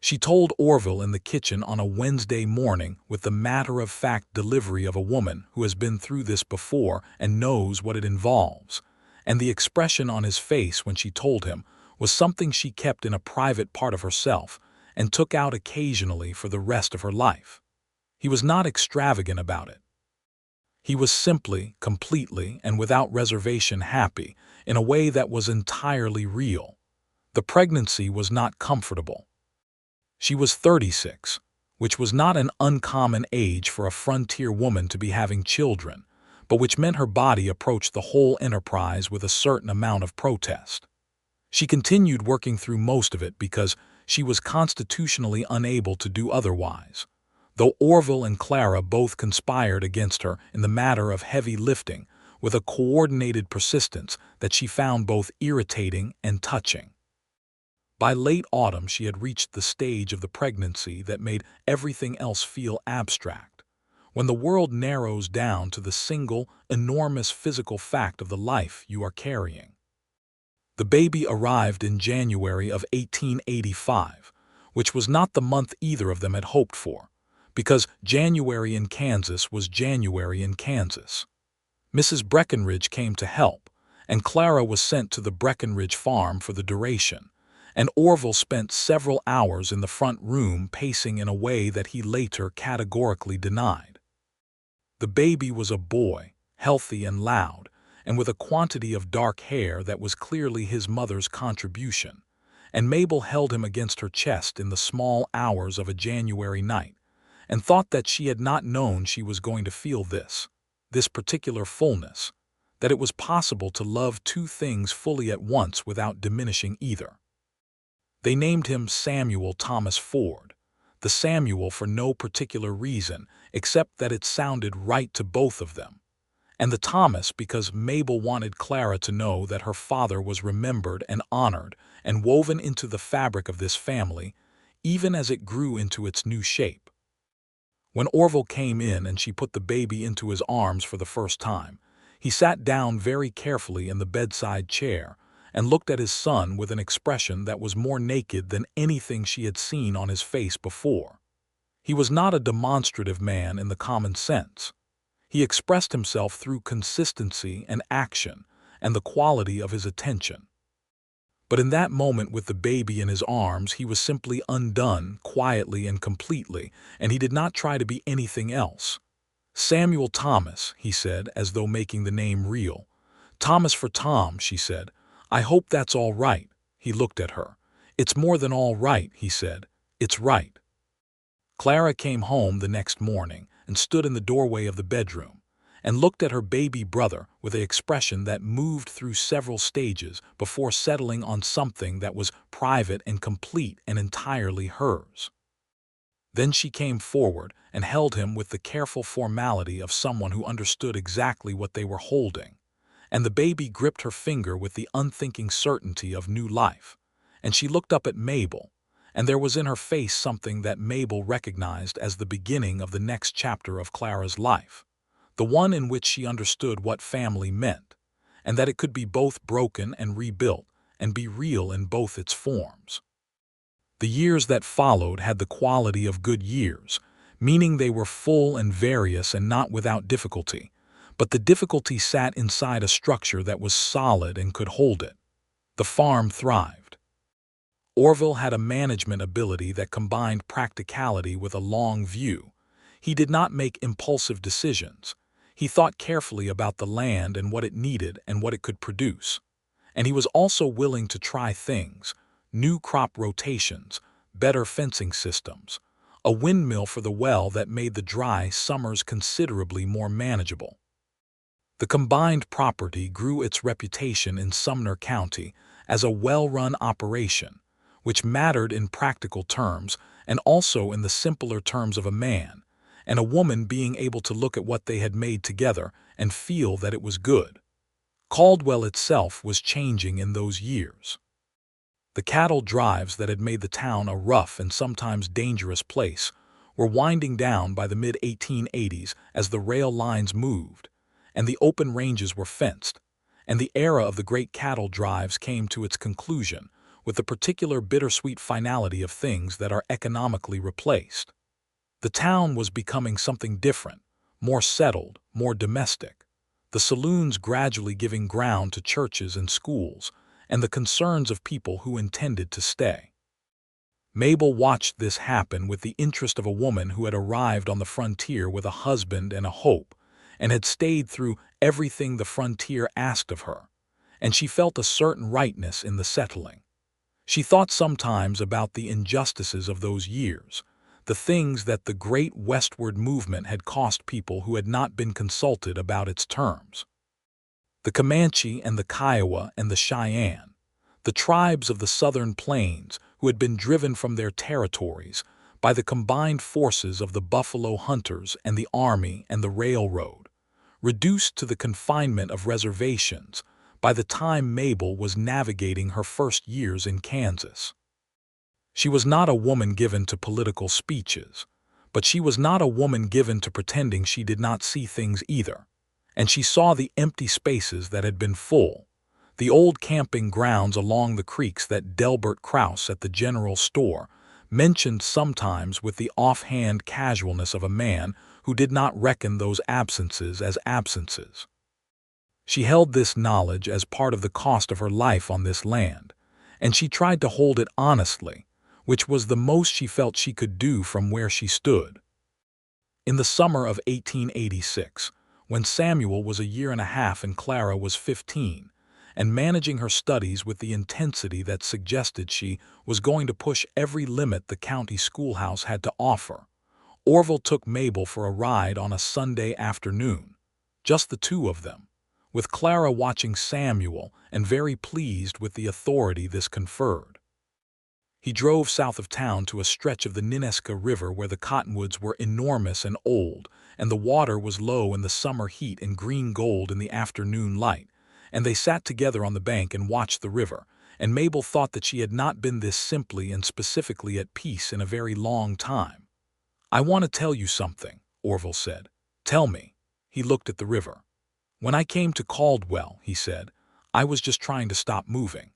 She told Orville in the kitchen on a Wednesday morning with the matter-of-fact delivery of a woman who has been through this before and knows what it involves, and the expression on his face when she told him was something she kept in a private part of herself and took out occasionally for the rest of her life. He was not extravagant about it. He was simply, completely, and without reservation happy in a way that was entirely real. The pregnancy was not comfortable. She was 36, which was not an uncommon age for a frontier woman to be having children, but which meant her body approached the whole enterprise with a certain amount of protest. She continued working through most of it because she was constitutionally unable to do otherwise, though Orville and Clara both conspired against her in the matter of heavy lifting with a coordinated persistence that she found both irritating and touching. By late autumn, she had reached the stage of the pregnancy that made everything else feel abstract, when the world narrows down to the single, enormous physical fact of the life you are carrying. The baby arrived in January of 1885, which was not the month either of them had hoped for, because January in Kansas was January in Kansas. Mrs. Breckenridge came to help, and Clara was sent to the Breckenridge farm for the duration, and Orville spent several hours in the front room pacing in a way that he later categorically denied. The baby was a boy, healthy and loud, and with a quantity of dark hair that was clearly his mother's contribution, and Mabel held him against her chest in the small hours of a January night, and thought that she had not known she was going to feel this particular fullness, that it was possible to love two things fully at once without diminishing either. They named him Samuel Thomas Ford, the Samuel for no particular reason except that it sounded right to both of them, and the Thomas because Mabel wanted Clara to know that her father was remembered and honored and woven into the fabric of this family, even as it grew into its new shape. When Orville came in and she put the baby into his arms for the first time, he sat down very carefully in the bedside chair and looked at his son with an expression that was more naked than anything she had seen on his face before. He was not a demonstrative man in the common sense. He expressed himself through consistency and action and the quality of his attention. But in that moment with the baby in his arms, he was simply undone, quietly and completely, and he did not try to be anything else. "Samuel Thomas," he said, as though making the name real. "Thomas for Tom," she said. "I hope that's all right." He looked at her. "It's more than all right," he said. "It's right." Clara came home the next morning and stood in the doorway of the bedroom and looked at her baby brother with an expression that moved through several stages before settling on something that was private and complete and entirely hers. Then she came forward and held him with the careful formality of someone who understood exactly what they were holding, and the baby gripped her finger with the unthinking certainty of new life, and she looked up at Mabel, and there was in her face something that Mabel recognized as the beginning of the next chapter of Clara's life, the one in which she understood what family meant, and that it could be both broken and rebuilt and be real in both its forms. The years that followed had the quality of good years, meaning they were full and various and not without difficulty, but the difficulty sat inside a structure that was solid and could hold it. The farm thrived. Orville had a management ability that combined practicality with a long view. He did not make impulsive decisions. He thought carefully about the land and what it needed and what it could produce. And he was also willing to try things, new crop rotations, better fencing systems, a windmill for the well that made the dry summers considerably more manageable. The combined property grew its reputation in Sumner County as a well-run operation, which mattered in practical terms and also in the simpler terms of a man and a woman being able to look at what they had made together and feel that it was good. Caldwell itself was changing in those years. The cattle drives that had made the town a rough and sometimes dangerous place were winding down by the mid-1880s as the rail lines moved, and the open ranges were fenced, and the era of the great cattle drives came to its conclusion with the particular bittersweet finality of things that are economically replaced. The town was becoming something different, more settled, more domestic, the saloons gradually giving ground to churches and schools, and the concerns of people who intended to stay. Mabel watched this happen with the interest of a woman who had arrived on the frontier with a husband and a hope, and had stayed through everything the frontier asked of her, and she felt a certain rightness in the settling. She thought sometimes about the injustices of those years, the things that the great westward movement had cost people who had not been consulted about its terms. The Comanche and the Kiowa and the Cheyenne, the tribes of the southern plains who had been driven from their territories by the combined forces of the buffalo hunters and the army and the railroad, reduced to the confinement of reservations by the time Mabel was navigating her first years in Kansas. She was not a woman given to political speeches, but she was not a woman given to pretending she did not see things either, and she saw the empty spaces that had been full, the old camping grounds along the creeks that Delbert Krause at the general store mentioned sometimes with the offhand casualness of a man who did not reckon those absences as absences. She held this knowledge as part of the cost of her life on this land, and she tried to hold it honestly, which was the most she felt she could do from where she stood. In the summer of 1886, when Samuel was a year and a half and Clara was 15, and managing her studies with the intensity that suggested she was going to push every limit the county schoolhouse had to offer, Orville took Mabel for a ride on a Sunday afternoon, just the two of them, with Clara watching Samuel and very pleased with the authority this conferred. He drove south of town to a stretch of the Ninesca River where the cottonwoods were enormous and old, and the water was low in the summer heat and green gold in the afternoon light, and they sat together on the bank and watched the river, and Mabel thought that she had not been this simply and specifically at peace in a very long time. "I want to tell you something," Orville said. "Tell me." He looked at the river. "When I came to Caldwell," he said, "I was just trying to stop moving.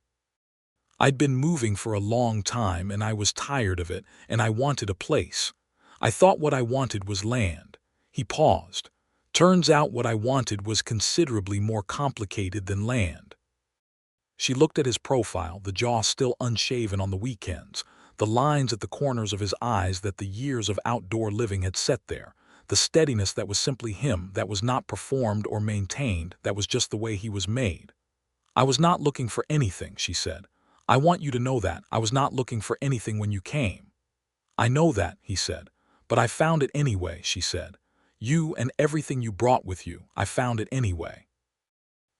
I'd been moving for a long time and I was tired of it and I wanted a place. I thought what I wanted was land." He paused. "Turns out what I wanted was considerably more complicated than land." She looked at his profile, the jaw still unshaven on the weekends, the lines at the corners of his eyes that the years of outdoor living had set there, the steadiness that was simply him, that was not performed or maintained, that was just the way he was made. "I was not looking for anything," she said. "I want you to know that. I was not looking for anything when you came." "I know that," he said. "But I found it anyway," she said. "You and everything you brought with you, I found it anyway."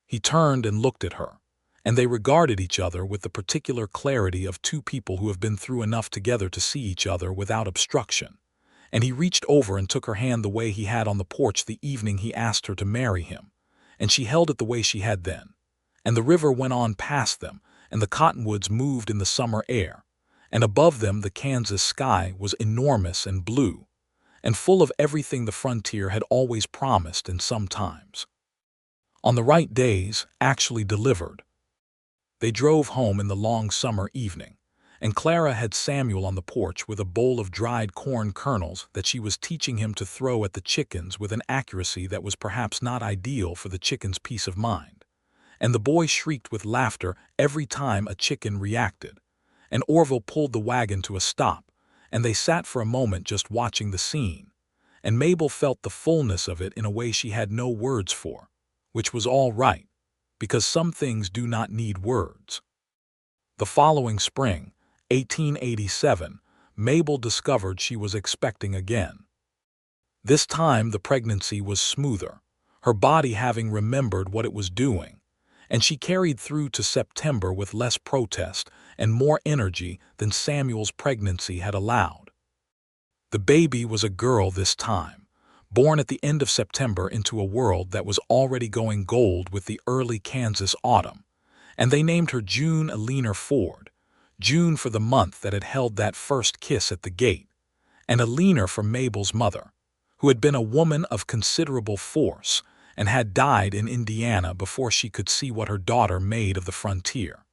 He turned and looked at her, and they regarded each other with the particular clarity of two people who have been through enough together to see each other without obstruction. And he reached over and took her hand the way he had on the porch the evening he asked her to marry him, and she held it the way she had then. And the river went on past them, and the cottonwoods moved in the summer air, and above them the Kansas sky was enormous and blue, and full of everything the frontier had always promised and sometimes, on the right days, actually delivered. They drove home in the long summer evening, and Clara had Samuel on the porch with a bowl of dried corn kernels that she was teaching him to throw at the chickens with an accuracy that was perhaps not ideal for the chicken's peace of mind. And the boy shrieked with laughter every time a chicken reacted, and Orville pulled the wagon to a stop, and they sat for a moment just watching the scene, and Mabel felt the fullness of it in a way she had no words for, which was all right, because some things do not need words. The following spring, 1887, Mabel discovered she was expecting again. This time the pregnancy was smoother, her body having remembered what it was doing, and she carried through to September with less protest and more energy than Samuel's pregnancy had allowed. The baby was a girl this time, born at the end of September into a world that was already going gold with the early Kansas autumn, and they named her June Orville Ford, June for the month that had held that first kiss at the gate, and Orville for Mabel's mother, who had been a woman of considerable force and had died in Indiana before she could see what her daughter made of the frontier.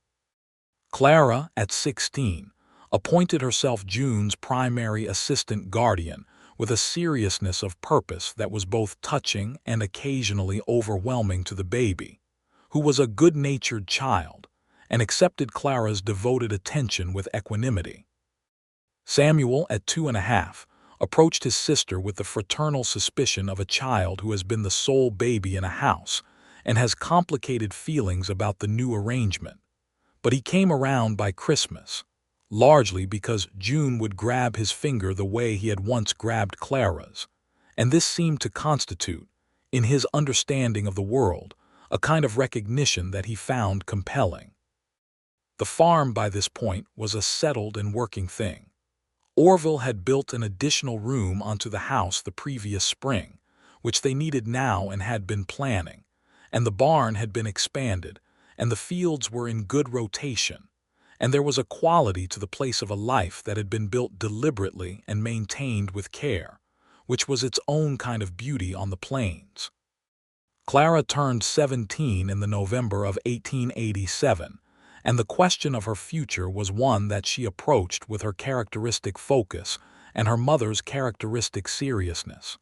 Clara, at 16, appointed herself June's primary assistant guardian with a seriousness of purpose that was both touching and occasionally overwhelming to the baby, who was a good-natured child and accepted Clara's devoted attention with equanimity. Samuel, at 2.5, approached his sister with the fraternal suspicion of a child who has been the sole baby in a house and has complicated feelings about the new arrangement. But he came around by Christmas, largely because June would grab his finger the way he had once grabbed Clara's, and this seemed to constitute, in his understanding of the world, a kind of recognition that he found compelling. The farm by this point was a settled and working thing. Orville had built an additional room onto the house the previous spring, which they needed now and had been planning, and the barn had been expanded, and the fields were in good rotation, and there was a quality to the place of a life that had been built deliberately and maintained with care, which was its own kind of beauty on the plains. Clara turned 17 in the November of 1887, and the question of her future was one that she approached with her characteristic focus and her mother's characteristic seriousness.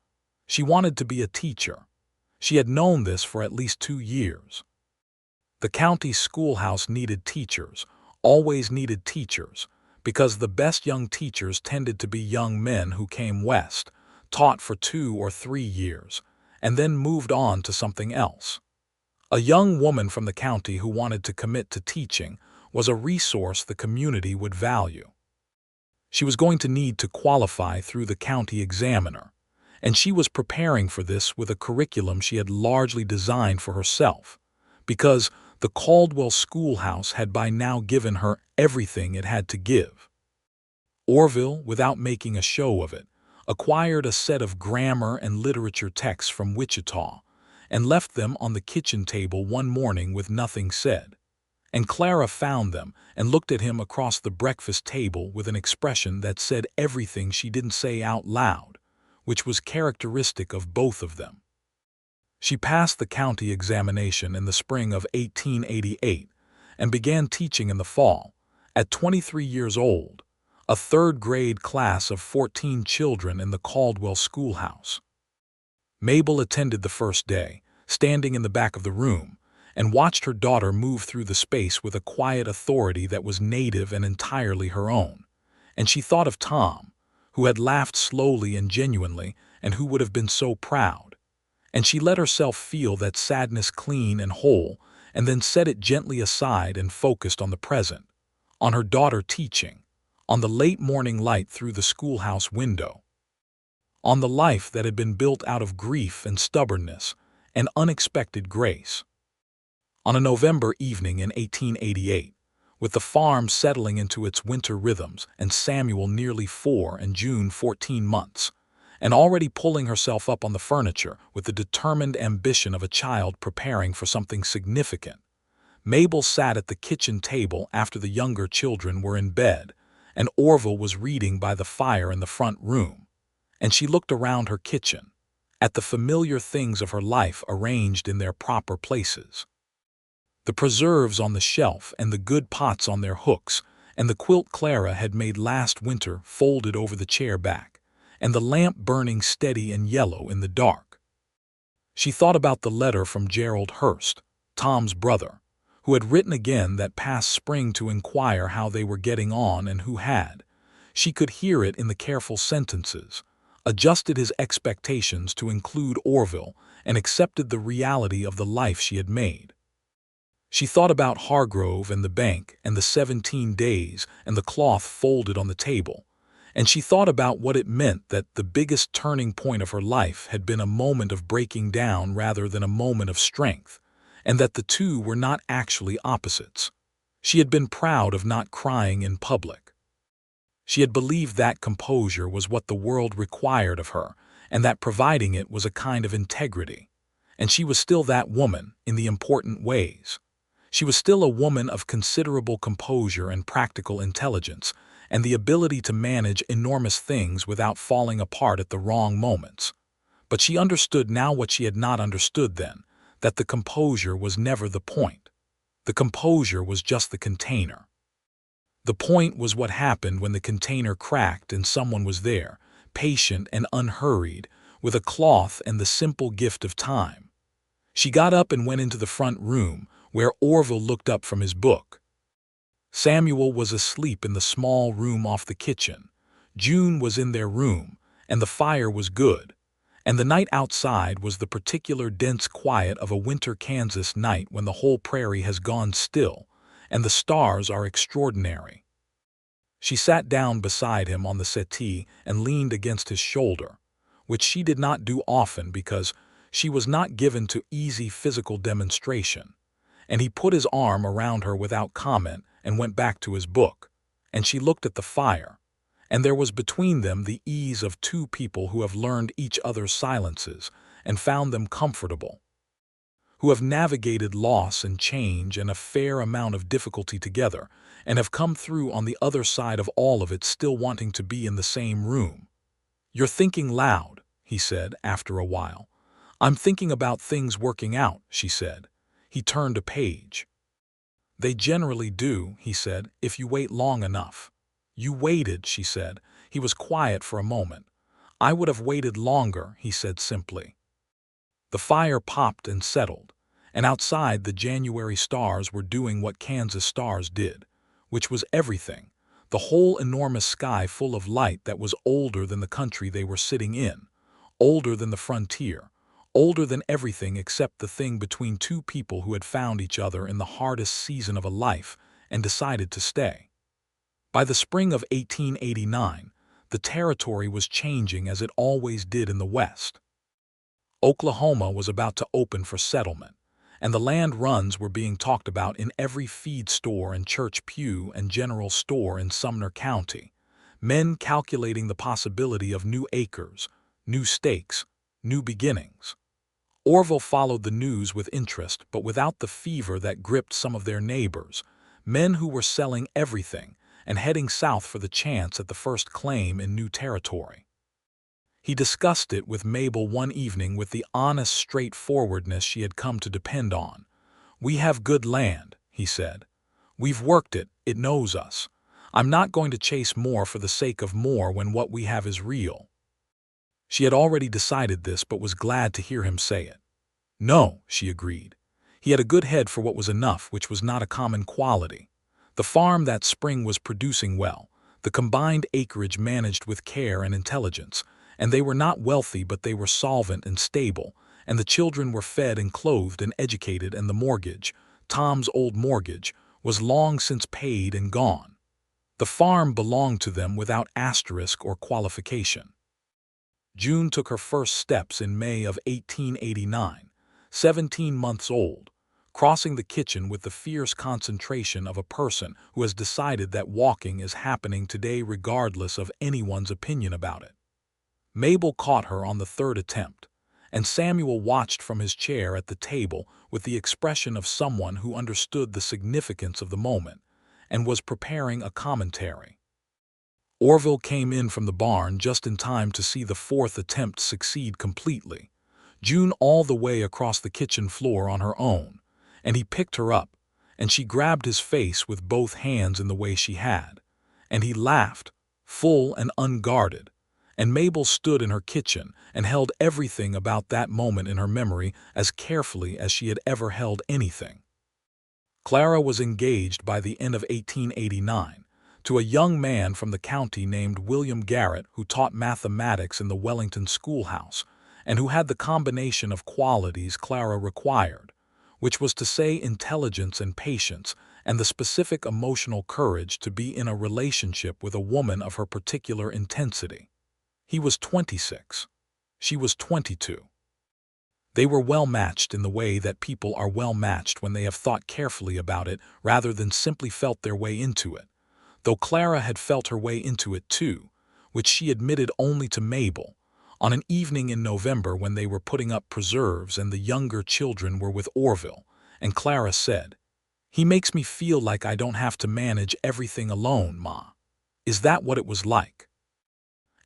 She wanted to be a teacher. She had known this for at least 2 years. The county schoolhouse needed teachers, always needed teachers, because the best young teachers tended to be young men who came west, taught for 2 or 3 years, and then moved on to something else. A young woman from the county who wanted to commit to teaching was a resource the community would value. She was going to need to qualify through the county examiner, and she was preparing for this with a curriculum she had largely designed for herself, because the Caldwell schoolhouse had by now given her everything it had to give. Orville, without making a show of it, acquired a set of grammar and literature texts from Wichita, and left them on the kitchen table one morning with nothing said. And Clara found them and looked at him across the breakfast table with an expression that said everything she didn't say out loud, which was characteristic of both of them. She passed the county examination in the spring of 1888 and began teaching in the fall, at 23 years old, a third-grade class of 14 children in the Caldwell schoolhouse. Mabel attended the first day, standing in the back of the room, and watched her daughter move through the space with a quiet authority that was native and entirely her own. And she thought of Tom, who had laughed slowly and genuinely and who would have been so proud. And she let herself feel that sadness clean and whole, and then set it gently aside and focused on the present, on her daughter teaching, on the late morning light through the schoolhouse window, on the life that had been built out of grief and stubbornness and unexpected grace. On a November evening in 1888, with the farm settling into its winter rhythms and Samuel nearly 4 and June 14 months, and already pulling herself up on the furniture with the determined ambition of a child preparing for something significant, Mabel sat at the kitchen table after the younger children were in bed, and Orville was reading by the fire in the front room, and she looked around her kitchen, at the familiar things of her life arranged in their proper places. The preserves on the shelf and the good pots on their hooks, and the quilt Clara had made last winter folded over the chair back, and the lamp burning steady and yellow in the dark. She thought about the letter from Gerald Hurst, Tom's brother, who had written again that past spring to inquire how they were getting on and who had. She could hear it in the careful sentences, adjusted his expectations to include Orville, and accepted the reality of the life she had made. She thought about Hargrove and the bank and the 17 days and the cloth folded on the table, and she thought about what it meant that the biggest turning point of her life had been a moment of breaking down rather than a moment of strength, and that the two were not actually opposites. She had been proud of not crying in public. She had believed that composure was what the world required of her, and that providing it was a kind of integrity. And she was still that woman in the important ways. She was still a woman of considerable composure and practical intelligence, and the ability to manage enormous things without falling apart at the wrong moments. But she understood now what she had not understood then, that the composure was never the point. The composure was just the container. The point was what happened when the container cracked and someone was there, patient and unhurried, with a cloth and the simple gift of time. She got up and went into the front room, where Orville looked up from his book. Samuel was asleep in the small room off the kitchen. June was in their room, and the fire was good. And the night outside was the particular dense quiet of a winter Kansas night when the whole prairie has gone still, and the stars are extraordinary. She sat down beside him on the settee and leaned against his shoulder, which she did not do often because she was not given to easy physical demonstration, and he put his arm around her without comment and went back to his book, and she looked at the fire, and there was between them the ease of two people who have learned each other's silences and found them comfortable, who have navigated loss and change and a fair amount of difficulty together, and have come through on the other side of all of it still wanting to be in the same room. "You're thinking loud," he said after a while. "I'm thinking about things working out," she said. He turned a page. "They generally do," he said, "if you wait long enough." "You waited," she said. He was quiet for a moment. "I would have waited longer," he said simply. The fire popped and settled, and outside the January stars were doing what Kansas stars did, which was everything, the whole enormous sky full of light that was older than the country they were sitting in, older than the frontier, older than everything except the thing between two people who had found each other in the hardest season of a life and decided to stay. By the spring of 1889, the territory was changing as it always did in the West. Oklahoma was about to open for settlement, and the land runs were being talked about in every feed store and church pew and general store in Sumner County, men calculating the possibility of new acres, new stakes, new beginnings. Orville followed the news with interest, but without the fever that gripped some of their neighbors, men who were selling everything and heading south for the chance at the first claim in new territory. He discussed it with Mabel one evening with the honest straightforwardness she had come to depend on. "We have good land," he said. "We've worked it, it knows us. I'm not going to chase more for the sake of more when what we have is real." She had already decided this, but was glad to hear him say it. "No," she agreed. He had a good head for what was enough, which was not a common quality. The farm that spring was producing well, the combined acreage managed with care and intelligence, and they were not wealthy but they were solvent and stable, and the children were fed and clothed and educated, and the mortgage, Tom's old mortgage, was long since paid and gone. The farm belonged to them without asterisk or qualification. June took her first steps in May of 1889, 17 months old, crossing the kitchen with the fierce concentration of a person who has decided that walking is happening today regardless of anyone's opinion about it. Mabel caught her on the third attempt, and Samuel watched from his chair at the table with the expression of someone who understood the significance of the moment and was preparing a commentary. Orville came in from the barn just in time to see the fourth attempt succeed completely, June all the way across the kitchen floor on her own, and he picked her up, and she grabbed his face with both hands in the way she had, and he laughed, full and unguarded, and Mabel stood in her kitchen and held everything about that moment in her memory as carefully as she had ever held anything. Clara was engaged by the end of 1889 to a young man from the county named William Garrett, who taught mathematics in the Wellington schoolhouse and who had the combination of qualities Clara required, which was to say intelligence and patience and the specific emotional courage to be in a relationship with a woman of her particular intensity. He was 26. She was 22. They were well matched in the way that people are well matched when they have thought carefully about it rather than simply felt their way into it, though Clara had felt her way into it too, which she admitted only to Mabel, on an evening in November when they were putting up preserves and the younger children were with Orville, and Clara said, "He makes me feel like I don't have to manage everything alone, Ma. Is that what it was like?"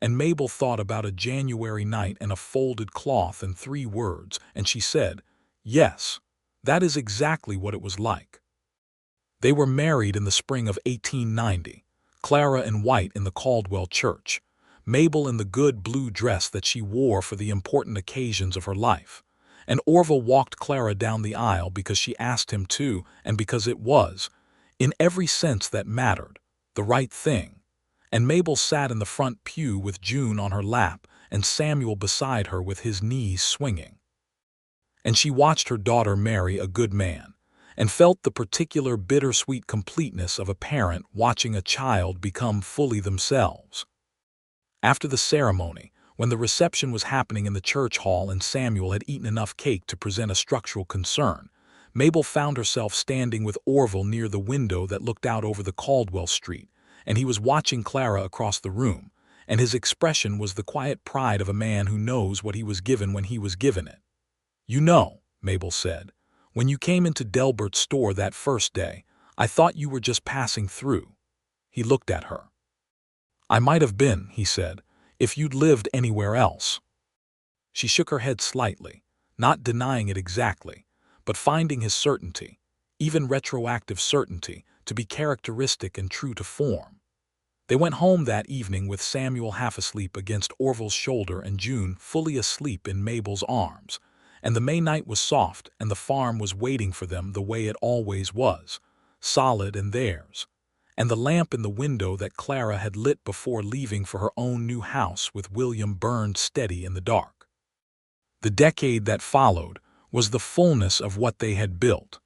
And Mabel thought about a January night and a folded cloth and 3 words, and she said, "Yes, that is exactly what it was like." They were married in the spring of 1890, Clara in white in the Caldwell church, Mabel in the good blue dress that she wore for the important occasions of her life, and Orville walked Clara down the aisle because she asked him to and because it was, in every sense that mattered, the right thing. And Mabel sat in the front pew with June on her lap and Samuel beside her with his knees swinging. And she watched her daughter marry a good man, and felt the particular bittersweet completeness of a parent watching a child become fully themselves. After the ceremony, when the reception was happening in the church hall and Samuel had eaten enough cake to present a structural concern, Mabel found herself standing with Orville near the window that looked out over the Caldwell Street, and he was watching Clara across the room, and his expression was the quiet pride of a man who knows what he was given when he was given it. "You know," Mabel said, "when you came into Delbert's store that first day, I thought you were just passing through." He looked at her. "I might have been," he said, "if you'd lived anywhere else." She shook her head slightly, not denying it exactly, but finding his certainty, even retroactive certainty, to be characteristic and true to form. They went home that evening with Samuel half asleep against Orville's shoulder and June fully asleep in Mabel's arms, and the May night was soft and the farm was waiting for them the way it always was, solid and theirs, and the lamp in the window that Clara had lit before leaving for her own new house with William burned steady in the dark. The decade that followed was the fullness of what they had built.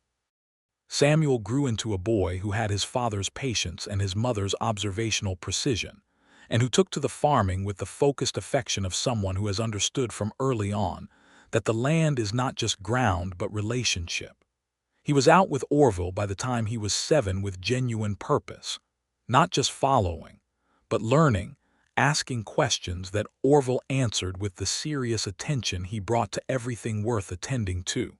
Samuel grew into a boy who had his father's patience and his mother's observational precision, and who took to the farming with the focused affection of someone who has understood from early on that the land is not just ground but relationship. He was out with Orville by the time he was 7 with genuine purpose, not just following, but learning, asking questions that Orville answered with the serious attention he brought to everything worth attending to.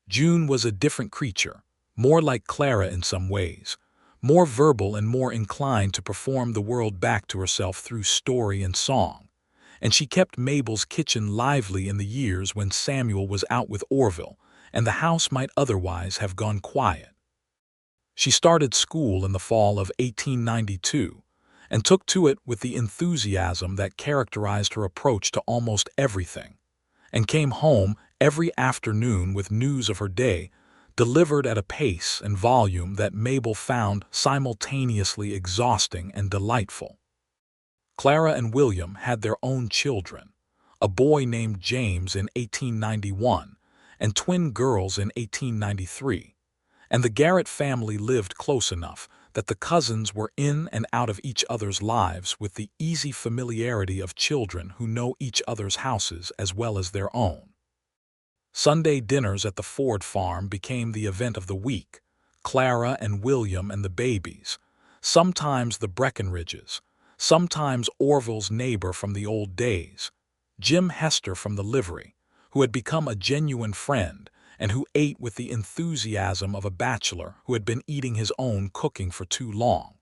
June was a different creature, more like Clara in some ways, more verbal and more inclined to perform the world back to herself through story and song, and she kept Mabel's kitchen lively in the years when Samuel was out with Orville, and the house might otherwise have gone quiet. She started school in the fall of 1892, and took to it with the enthusiasm that characterized her approach to almost everything, and came home every afternoon with news of her day, delivered at a pace and volume that Mabel found simultaneously exhausting and delightful. Clara and William had their own children, a boy named James in 1891 and twin girls in 1893, and the Garrett family lived close enough that the cousins were in and out of each other's lives with the easy familiarity of children who know each other's houses as well as their own. Sunday dinners at the Ford farm became the event of the week. Clara and William and the babies, sometimes the Breckenridges, sometimes Orville's neighbor from the old days, Jim Hester from the livery, who had become a genuine friend and who ate with the enthusiasm of a bachelor who had been eating his own cooking for too long.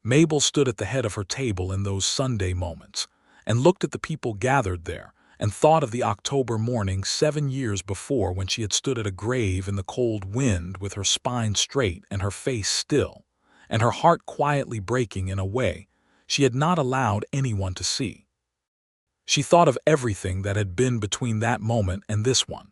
Mabel stood at the head of her table in those Sunday moments and looked at the people gathered there, and thought of the October morning 7 years before when she had stood at a grave in the cold wind with her spine straight and her face still, and her heart quietly breaking in a way she had not allowed anyone to see. She thought of everything that had been between that moment and this one,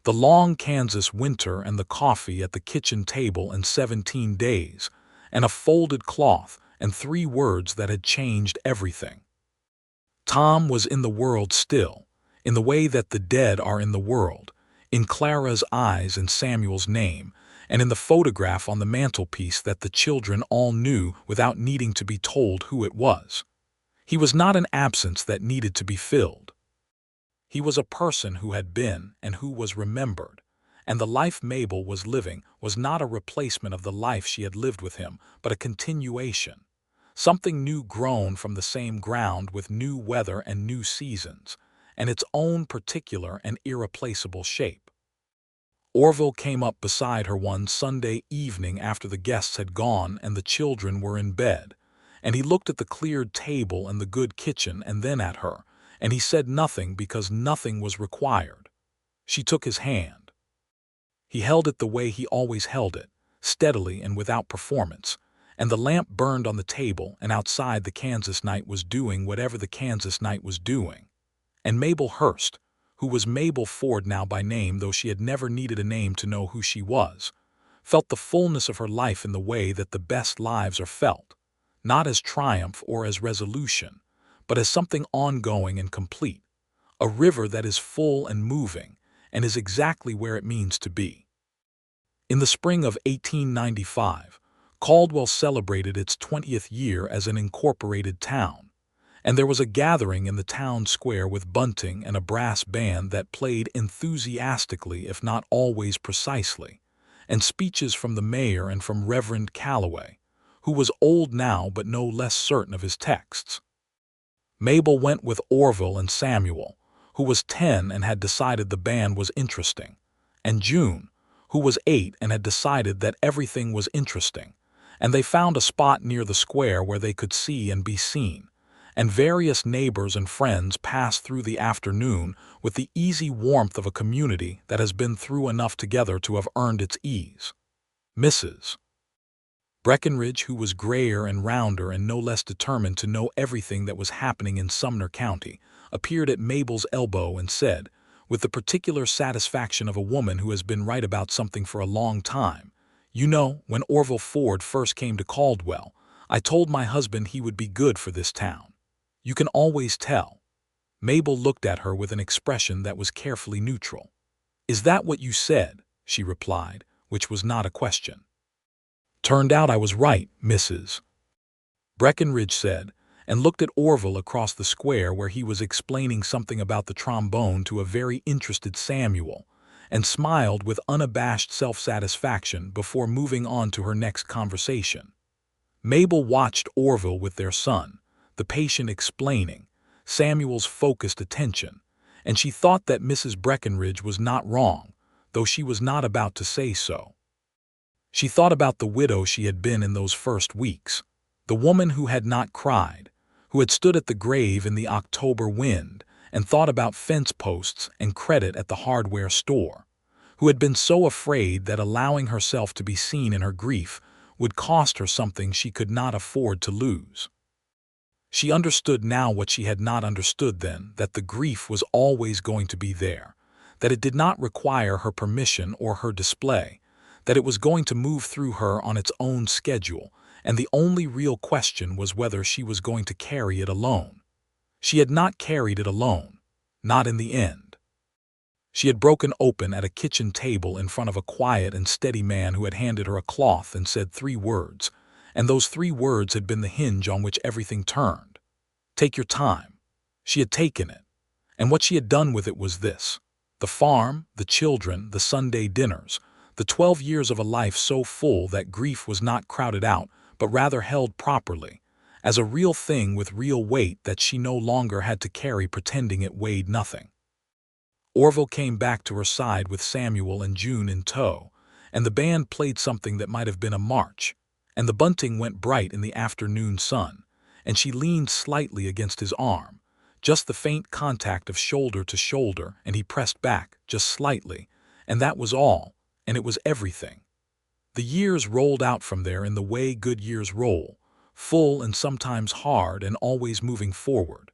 The long Kansas winter and the coffee at the kitchen table in 17 days, and a folded cloth and 3 words that had changed everything. Tom was in the world still, in the way that the dead are in the world, in Clara's eyes and Samuel's name, and in the photograph on the mantelpiece that the children all knew without needing to be told who it was. He was not an absence that needed to be filled. He was a person who had been and who was remembered, and the life Mabel was living was not a replacement of the life she had lived with him, but a continuation. Something new grown from the same ground with new weather and new seasons, and its own particular and irreplaceable shape. Orville came up beside her one Sunday evening after the guests had gone and the children were in bed, and he looked at the cleared table and the good kitchen and then at her, and he said nothing because nothing was required. She took his hand. He held it the way he always held it, steadily and without performance, and the lamp burned on the table, and outside the Kansas night was doing whatever the Kansas night was doing. And Mabel Hurst, who was Mabel Ford now by name though she had never needed a name to know who she was, felt the fullness of her life in the way that the best lives are felt, not as triumph or as resolution, but as something ongoing and complete, a river that is full and moving and is exactly where it means to be. In the spring of 1895, Caldwell celebrated its 20th year as an incorporated town, and there was a gathering in the town square with bunting and a brass band that played enthusiastically if not always precisely, and speeches from the mayor and from Reverend Calloway, who was old now but no less certain of his texts. Mabel went with Orville and Samuel, who was 10 and had decided the band was interesting, and June, who was 8 and had decided that everything was interesting, and they found a spot near the square where they could see and be seen, and various neighbors and friends passed through the afternoon with the easy warmth of a community that has been through enough together to have earned its ease. Mrs. Breckenridge, who was grayer and rounder and no less determined to know everything that was happening in Sumner County, appeared at Mabel's elbow and said, with the particular satisfaction of a woman who has been right about something for a long time, "You know, when Orville Ford first came to Caldwell, I told my husband he would be good for this town. You can always tell." Mabel looked at her with an expression that was carefully neutral. "Is that what you said?" she replied, which was not a question. "Turned out I was right, Mrs. Breckenridge said, and looked at Orville across the square where he was explaining something about the trombone to a very interested Samuel, and smiled with unabashed self-satisfaction before moving on to her next conversation. Mabel watched Orville with their son, the patient explaining, Samuel's focused attention, and she thought that Mrs. Breckenridge was not wrong, though she was not about to say so. She thought about the widow she had been in those first weeks, the woman who had not cried, who had stood at the grave in the October wind and thought about fence posts and credit at the hardware store, who had been so afraid that allowing herself to be seen in her grief would cost her something she could not afford to lose. She understood now what she had not understood then, that the grief was always going to be there, that it did not require her permission or her display, that it was going to move through her on its own schedule, and the only real question was whether she was going to carry it alone. She had not carried it alone, not in the end. She had broken open at a kitchen table in front of a quiet and steady man who had handed her a cloth and said 3 words, and those 3 words had been the hinge on which everything turned. Take your time. She had taken it, and what she had done with it was this: the farm, the children, the Sunday dinners, the 12 years of a life so full that grief was not crowded out, but rather held properly, as a real thing with real weight that she no longer had to carry pretending it weighed nothing. Orville came back to her side with Samuel and June in tow, and the band played something that might have been a march, and the bunting went bright in the afternoon sun, and she leaned slightly against his arm, just the faint contact of shoulder to shoulder, and he pressed back, just slightly, and that was all, and it was everything. The years rolled out from there in the way good years roll, full and sometimes hard and always moving forward.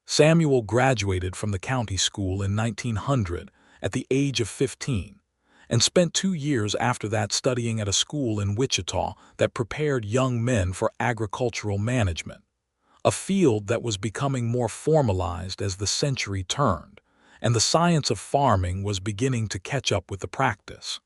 Samuel graduated from the county school in 1900 at the age of 15, and spent 2 years after that studying at a school in Wichita that prepared young men for agricultural management, a field that was becoming more formalized as the century turned, and the science of farming was beginning to catch up with the practice.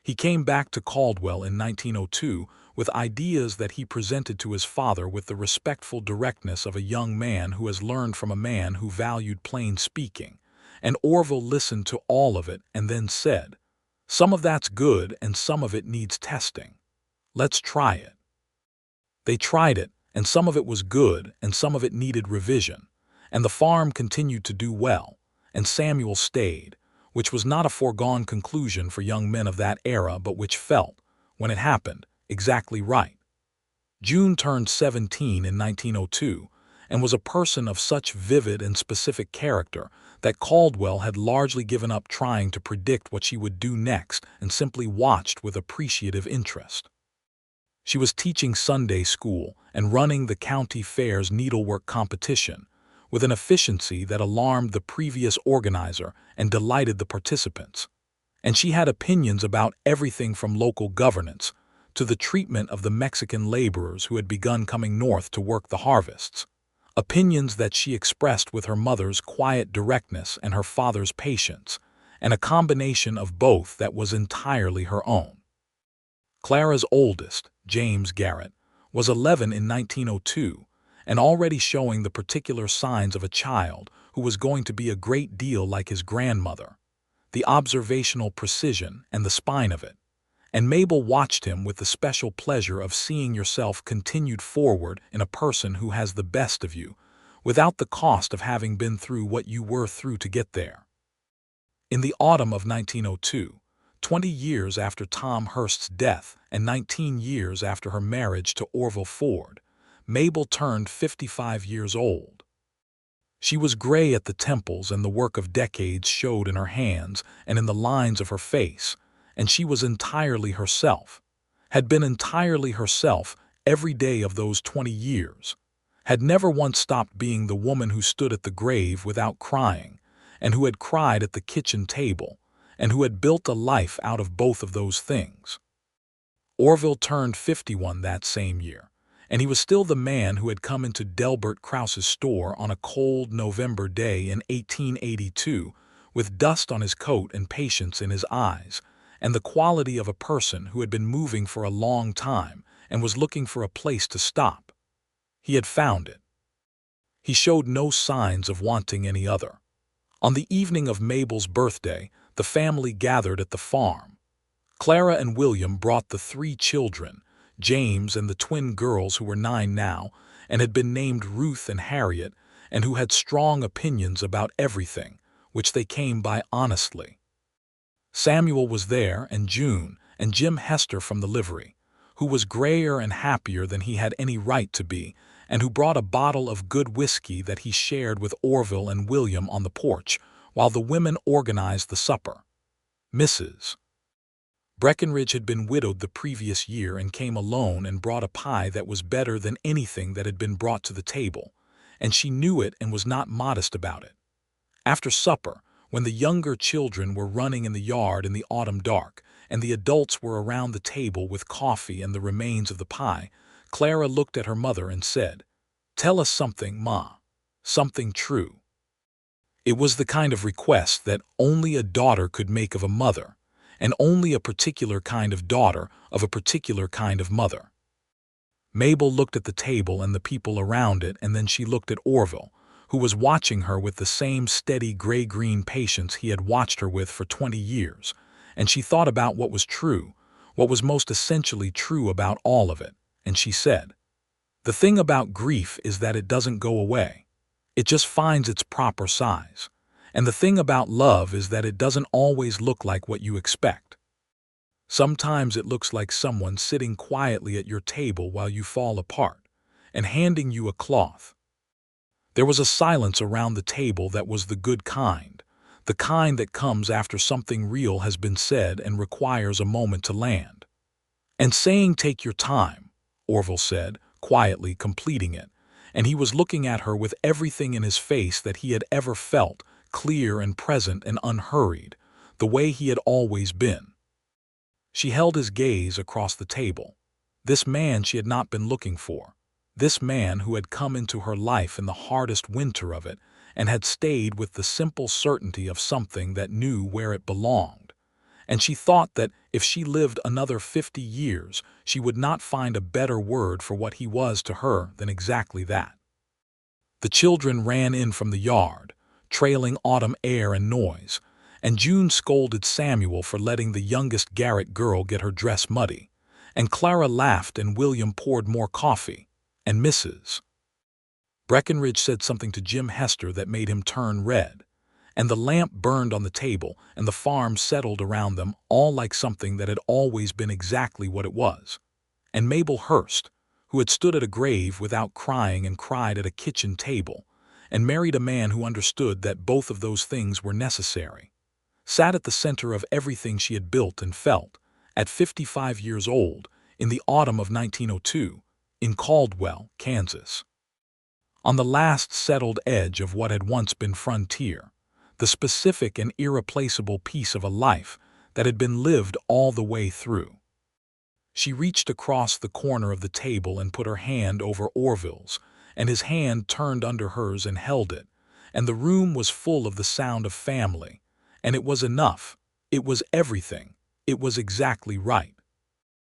He came back to Caldwell in 1902 with ideas that he presented to his father with the respectful directness of a young man who has learned from a man who valued plain speaking, and Orville listened to all of it and then said, "Some of that's good and some of it needs testing. Let's try it." They tried it, and some of it was good and some of it needed revision, and the farm continued to do well, and Samuel stayed, which was not a foregone conclusion for young men of that era but which felt, when it happened, exactly right. June turned 17 in 1902 and was a person of such vivid and specific character that Caldwell had largely given up trying to predict what she would do next and simply watched with appreciative interest. She was teaching Sunday school and running the county fair's needlework competition with an efficiency that alarmed the previous organizer and delighted the participants. And she had opinions about everything from local governance to the treatment of the Mexican laborers who had begun coming north to work the harvests, opinions that she expressed with her mother's quiet directness and her father's patience, and a combination of both that was entirely her own. Clara's oldest, James Garrett, was 11 in 1902 and already showing the particular signs of a child who was going to be a great deal like his grandmother, the observational precision and the spine of it. And Mabel watched him with the special pleasure of seeing yourself continued forward in a person who has the best of you, without the cost of having been through what you were through to get there. In the autumn of 1902, 20 years after Tom Hurst's death and 19 years after her marriage to Orville Ford, Mabel turned 55 years old. She was gray at the temples and the work of decades showed in her hands and in the lines of her face, and she was entirely herself, had been entirely herself every day of those 20 years, had never once stopped being the woman who stood at the grave without crying, and who had cried at the kitchen table, and who had built a life out of both of those things. Orville turned 51 that same year, and he was still the man who had come into Delbert Krause's store on a cold November day in 1882 with dust on his coat and patience in his eyes, and the quality of a person who had been moving for a long time and was looking for a place to stop. He had found it. He showed no signs of wanting any other. On the evening of Mabel's birthday, the family gathered at the farm. Clara and William brought the 3 children, James and the twin girls who were 9 now, and had been named Ruth and Harriet, and who had strong opinions about everything, which they came by honestly. Samuel was there, and June, and Jim Hester from the livery, who was grayer and happier than he had any right to be, and who brought a bottle of good whiskey that he shared with Orville and William on the porch, while the women organized the supper. Mrs. Breckenridge had been widowed the previous year and came alone and brought a pie that was better than anything that had been brought to the table, and she knew it and was not modest about it. After supper, when the younger children were running in the yard in the autumn dark, and the adults were around the table with coffee and the remains of the pie, Clara looked at her mother and said, "Tell us something, Ma. Something true." It was the kind of request that only a daughter could make of a mother, and only a particular kind of daughter of a particular kind of mother. Mabel looked at the table and the people around it, and then she looked at Orville, who was watching her with the same steady gray-green patience he had watched her with for 20 years, and she thought about what was true, what was most essentially true about all of it, and she said, "The thing about grief is that it doesn't go away. It just finds its proper size. And the thing about love is that it doesn't always look like what you expect. Sometimes it looks like someone sitting quietly at your table while you fall apart, and handing you a cloth." There was a silence around the table that was the good kind, the kind that comes after something real has been said and requires a moment to land. "And saying take your time," Orville said, quietly completing it, and he was looking at her with everything in his face that he had ever felt, clear and present and unhurried, the way he had always been. She held his gaze across the table. This man she had not been looking for. This man who had come into her life in the hardest winter of it and had stayed with the simple certainty of something that knew where it belonged. And she thought that if she lived another 50 years, she would not find a better word for what he was to her than exactly that. The children ran in from the yard, trailing autumn air and noise, and June scolded Samuel for letting the youngest Garrett girl get her dress muddy, and Clara laughed and William poured more coffee, and Mrs. Breckenridge said something to Jim Hester that made him turn red, and the lamp burned on the table and the farm settled around them all like something that had always been exactly what it was. And Mabel Hurst, who had stood at a grave without crying and cried at a kitchen table, and married a man who understood that both of those things were necessary, sat at the center of everything she had built and felt, at 55 years old, in the autumn of 1902, in Caldwell, Kansas. On the last settled edge of what had once been frontier, the specific and irreplaceable piece of a life that had been lived all the way through. She reached across the corner of the table and put her hand over Orville's, and his hand turned under hers and held it, and the room was full of the sound of family, and it was enough. It was everything. It was exactly right.